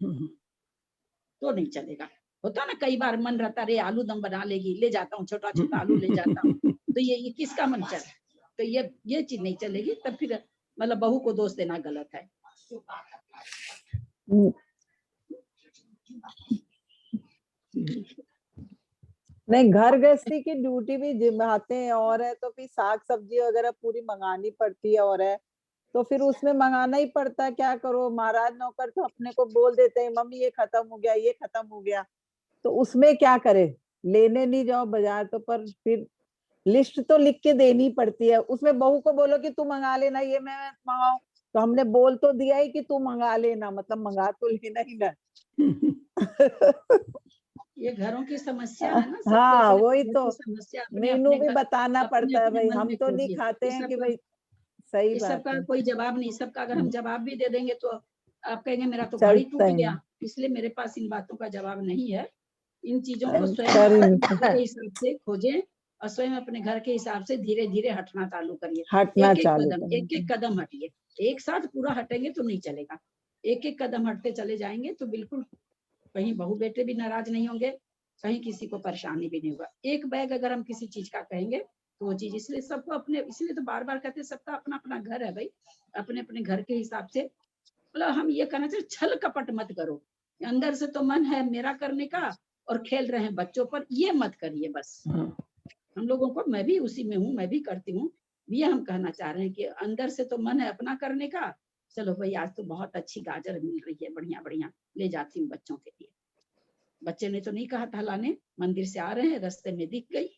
तो नहीं चलेगा। होता ना कई बार मन रहता रे आलू दम बना लेगी, ले जाता हूँ, छोटा छोटा आलू ले जाता हूँ, तो ये किसका मन चले? तो ये चीज नहीं चलेगी। तब फिर मतलब बहू को दोष देना गलत है। नहीं, घर गृहस्थी की ड्यूटी भी जिम्माते हैं और है, तो फिर साग सब्जी वगैरह पूरी मंगानी पड़ती है, और है तो फिर उसमें मंगाना ही पड़ता है। क्या करो, महाराज नौकर तो अपने को बोल देते हैं मम्मी ये खत्म हो गया, ये खत्म हो गया, तो उसमें क्या करे, लेने नहीं जाओ बाजार तो, पर फिर लिस्ट तो लिख के देनी पड़ती है। उसमें बहू को बोलो कि तू मंगा लेना, ये मैं मंगाऊं, तो हमने बोल तो दिया ही कि तू मंगा लेना, मतलब मंगा तो लेना ही ना। ये घरों की समस्या है ना। हाँ वही तो, समस्या मेनू भी बताना पड़ता है भाई, हम तो नहीं खाते हैं कि भाई सही इस बात सबका है। कोई जवाब नहीं, सबका अगर हम जवाब भी दे देंगे तो आप कहेंगे मेरा तो घड़ी टूट गया, इसलिए मेरे पास इन बातों का जवाब नहीं है। इन चीजों को स्वयं के हिसाब से खोजें और स्वयं अपने घर के हिसाब से धीरे धीरे हटना चालू करिए। हटना एक एक चालू कदम करिए। एक एक कदम हटिए, एक साथ पूरा हटेंगे तो नहीं चलेगा। एक एक कदम हटते चले जाएंगे तो बिल्कुल कहीं बहू बेटे भी नाराज नहीं होंगे, कहीं किसी को परेशानी भी नहीं होगा। एक बैग अगर हम किसी चीज का कहेंगे तो वो चीज, इसलिए सबको अपने, इसलिए तो बार बार कहते हैं सबका अपना अपना घर है भाई, अपने अपने घर के हिसाब से। मतलब हम ये कहना चाहिए छल कपट मत करो, अंदर से तो मन है मेरा करने का और खेल रहे हैं बच्चों पर, ये मत करिए बस। हम लोगों को, मैं भी उसी में हूँ, मैं भी करती हूँ, ये हम कहना चाह रहे हैं कि अंदर से तो मन है अपना करने का, चलो भाई आज तो बहुत अच्छी गाजर मिल रही है, बढ़िया बढ़िया ले जाती हूँ बच्चों के लिए। बच्चे ने तो नहीं कहा था लाने, मंदिर से आ रहे हैं रास्ते में दिख गई।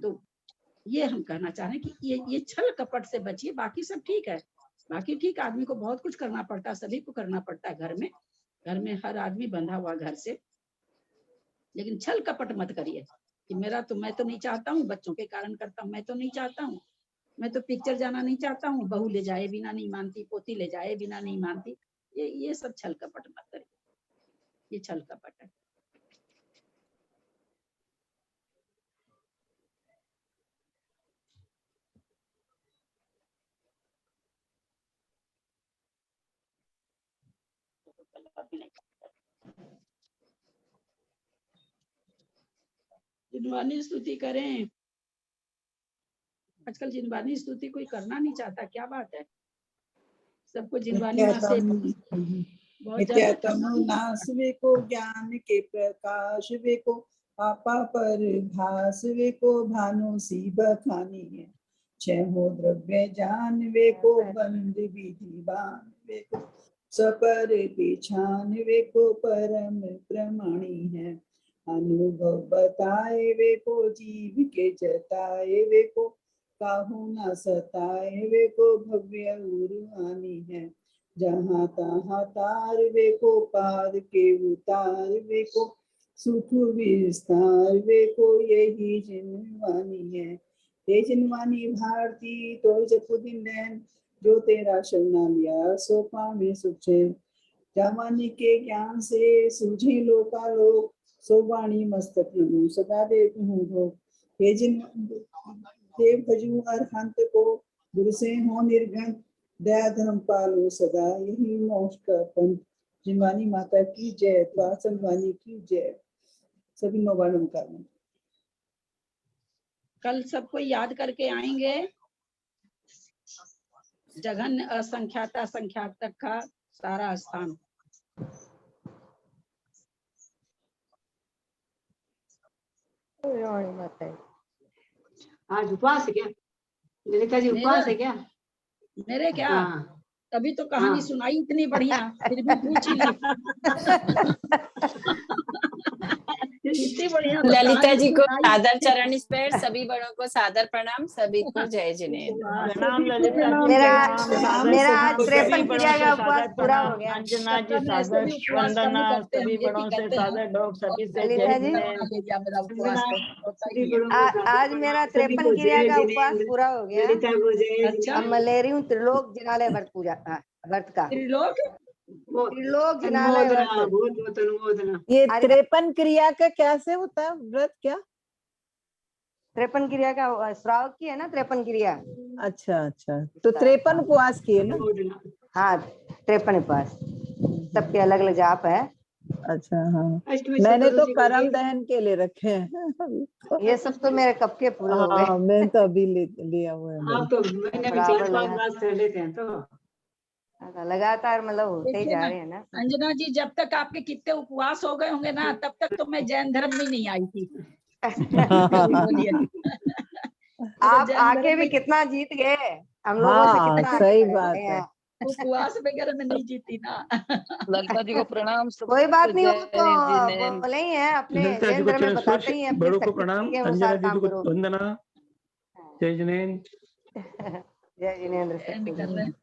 तो ये हम कहना चाह रहे हैं कि ये छल कपट से बचिए, बाकी सब ठीक है। बाकी ठीक, आदमी को बहुत कुछ करना पड़ता है, सभी को करना पड़ता है घर में हर आदमी बंधा हुआ घर से, लेकिन छल कपट मत करिए कि मैं तो नहीं चाहता हूँ, बच्चों के कारण करता हूँ, मैं तो नहीं चाहता हूँ, मैं तो पिक्चर जाना नहीं चाहता हूँ, बहू ले जाए बिना नहीं मानती, पोती ले जाए बिना नहीं मानती। ये सब छल कपट मत करिए, ये छल कपट है। जिनवानी स्तुति करें, आजकल जिनवानी स्तुति कोई करना नहीं चाहता, क्या बात है? सबको जिनवानी माँ से बहुत ज्यादा नित्यतम नास वे को ज्ञान के प्रकाश वे को आपा पर भास वे को भानु सी बखानी है। छहो द्रव्य जान वे को बंद विधि बान वे को सपर पिछान वे को परम प्रमाणी है। अनुभव बताए वे को जीव के जताए वे को काहू न सताए वे को भव्य उर्वानी है। जहाँ तहाँ तार वे को पार के उतार वे को सुख विस्तार वे को यही जिनवानी है। ये जिनवानी भारती तो जपु दिन नैन जो तेरा शरणा लिया सो पावे सुख चैन। जवानी के ज्ञान से सूझे लोका लोक सो वाणी मस्तक नमो सदा देव हूँ। हे जिन देव भजू अरहंत को गुरु से हो निर्घन दया धर्म पालो सदा यही मोक्ष का पंथ। जिनवानी माता की जय, वाणी की जय। सभी नौबानों का कल सबको याद करके आएंगे जघन्य असंख्याता संख्यात तक का सारा स्थान। आज उपवास है क्या ललिता जी? उपवास है क्या? मेरे क्या? हाँ। तभी तो कहानी हाँ। सुनाई इतनी बढ़िया, फिर भी पूछ ही नहीं। इतनी बढ़िया ललिता जी को सुनाई। सादर चरण स्पर्श, सभी बड़ों को सादर प्रणाम, सभी को जय जिनेंद्र। प्रणाम ललिता जी। मेरा आज 53 क्रिया का उपवास पूरा हो गया। अंजना जी सादर वंदना, सभी बड़ों से सादर लोग सभी से ललिता जी आज मेरा 53 क्रिया का उपवास पूरा हो गया। अब मैं ले रही हूँ त्रिलोक जिनालय व्रत पूजा व्रत का। त्रिलोक जिनालय व्रत। ये 53 क्रिया का कैसे होता है व्रत? क्या 53 क्रिया का श्रावक की है ना 53 क्रिया। अच्छा अच्छा, तो 53 उपवास किए ना? हाँ 53 उपवास, सबके अलग अलग जाप है। अच्छा हाँ, मैंने तो करम दहन के लिए रखे हैं। ये सब तो मेरे कब के पूरे हो गए। हाँ मैं तो अभी लिया हुआ है। आप तो महीने में 4-5 बार कर लेते हैं तो लगातार मतलब होते ही जा रहे हैं ना। अंजना जी जब तक आपके कितने उपवास हो गए होंगे ना, तब तक तो मैं जैन धर्म में नहीं आई थी। आप आके भी कितना जीत गए हम लोगों से, कितना सही बात है। उपवास वगैरह में नहीं जीती ना। ललिता जी को प्रणाम। कोई बात नहीं, वो तो बोले ही है अपने जैन धर्म में बताते ही हैं। बड़ों को प्रणाम, अंजना दीदी को वंदना। जय जिनेंद्र। जय जिनेंद्र।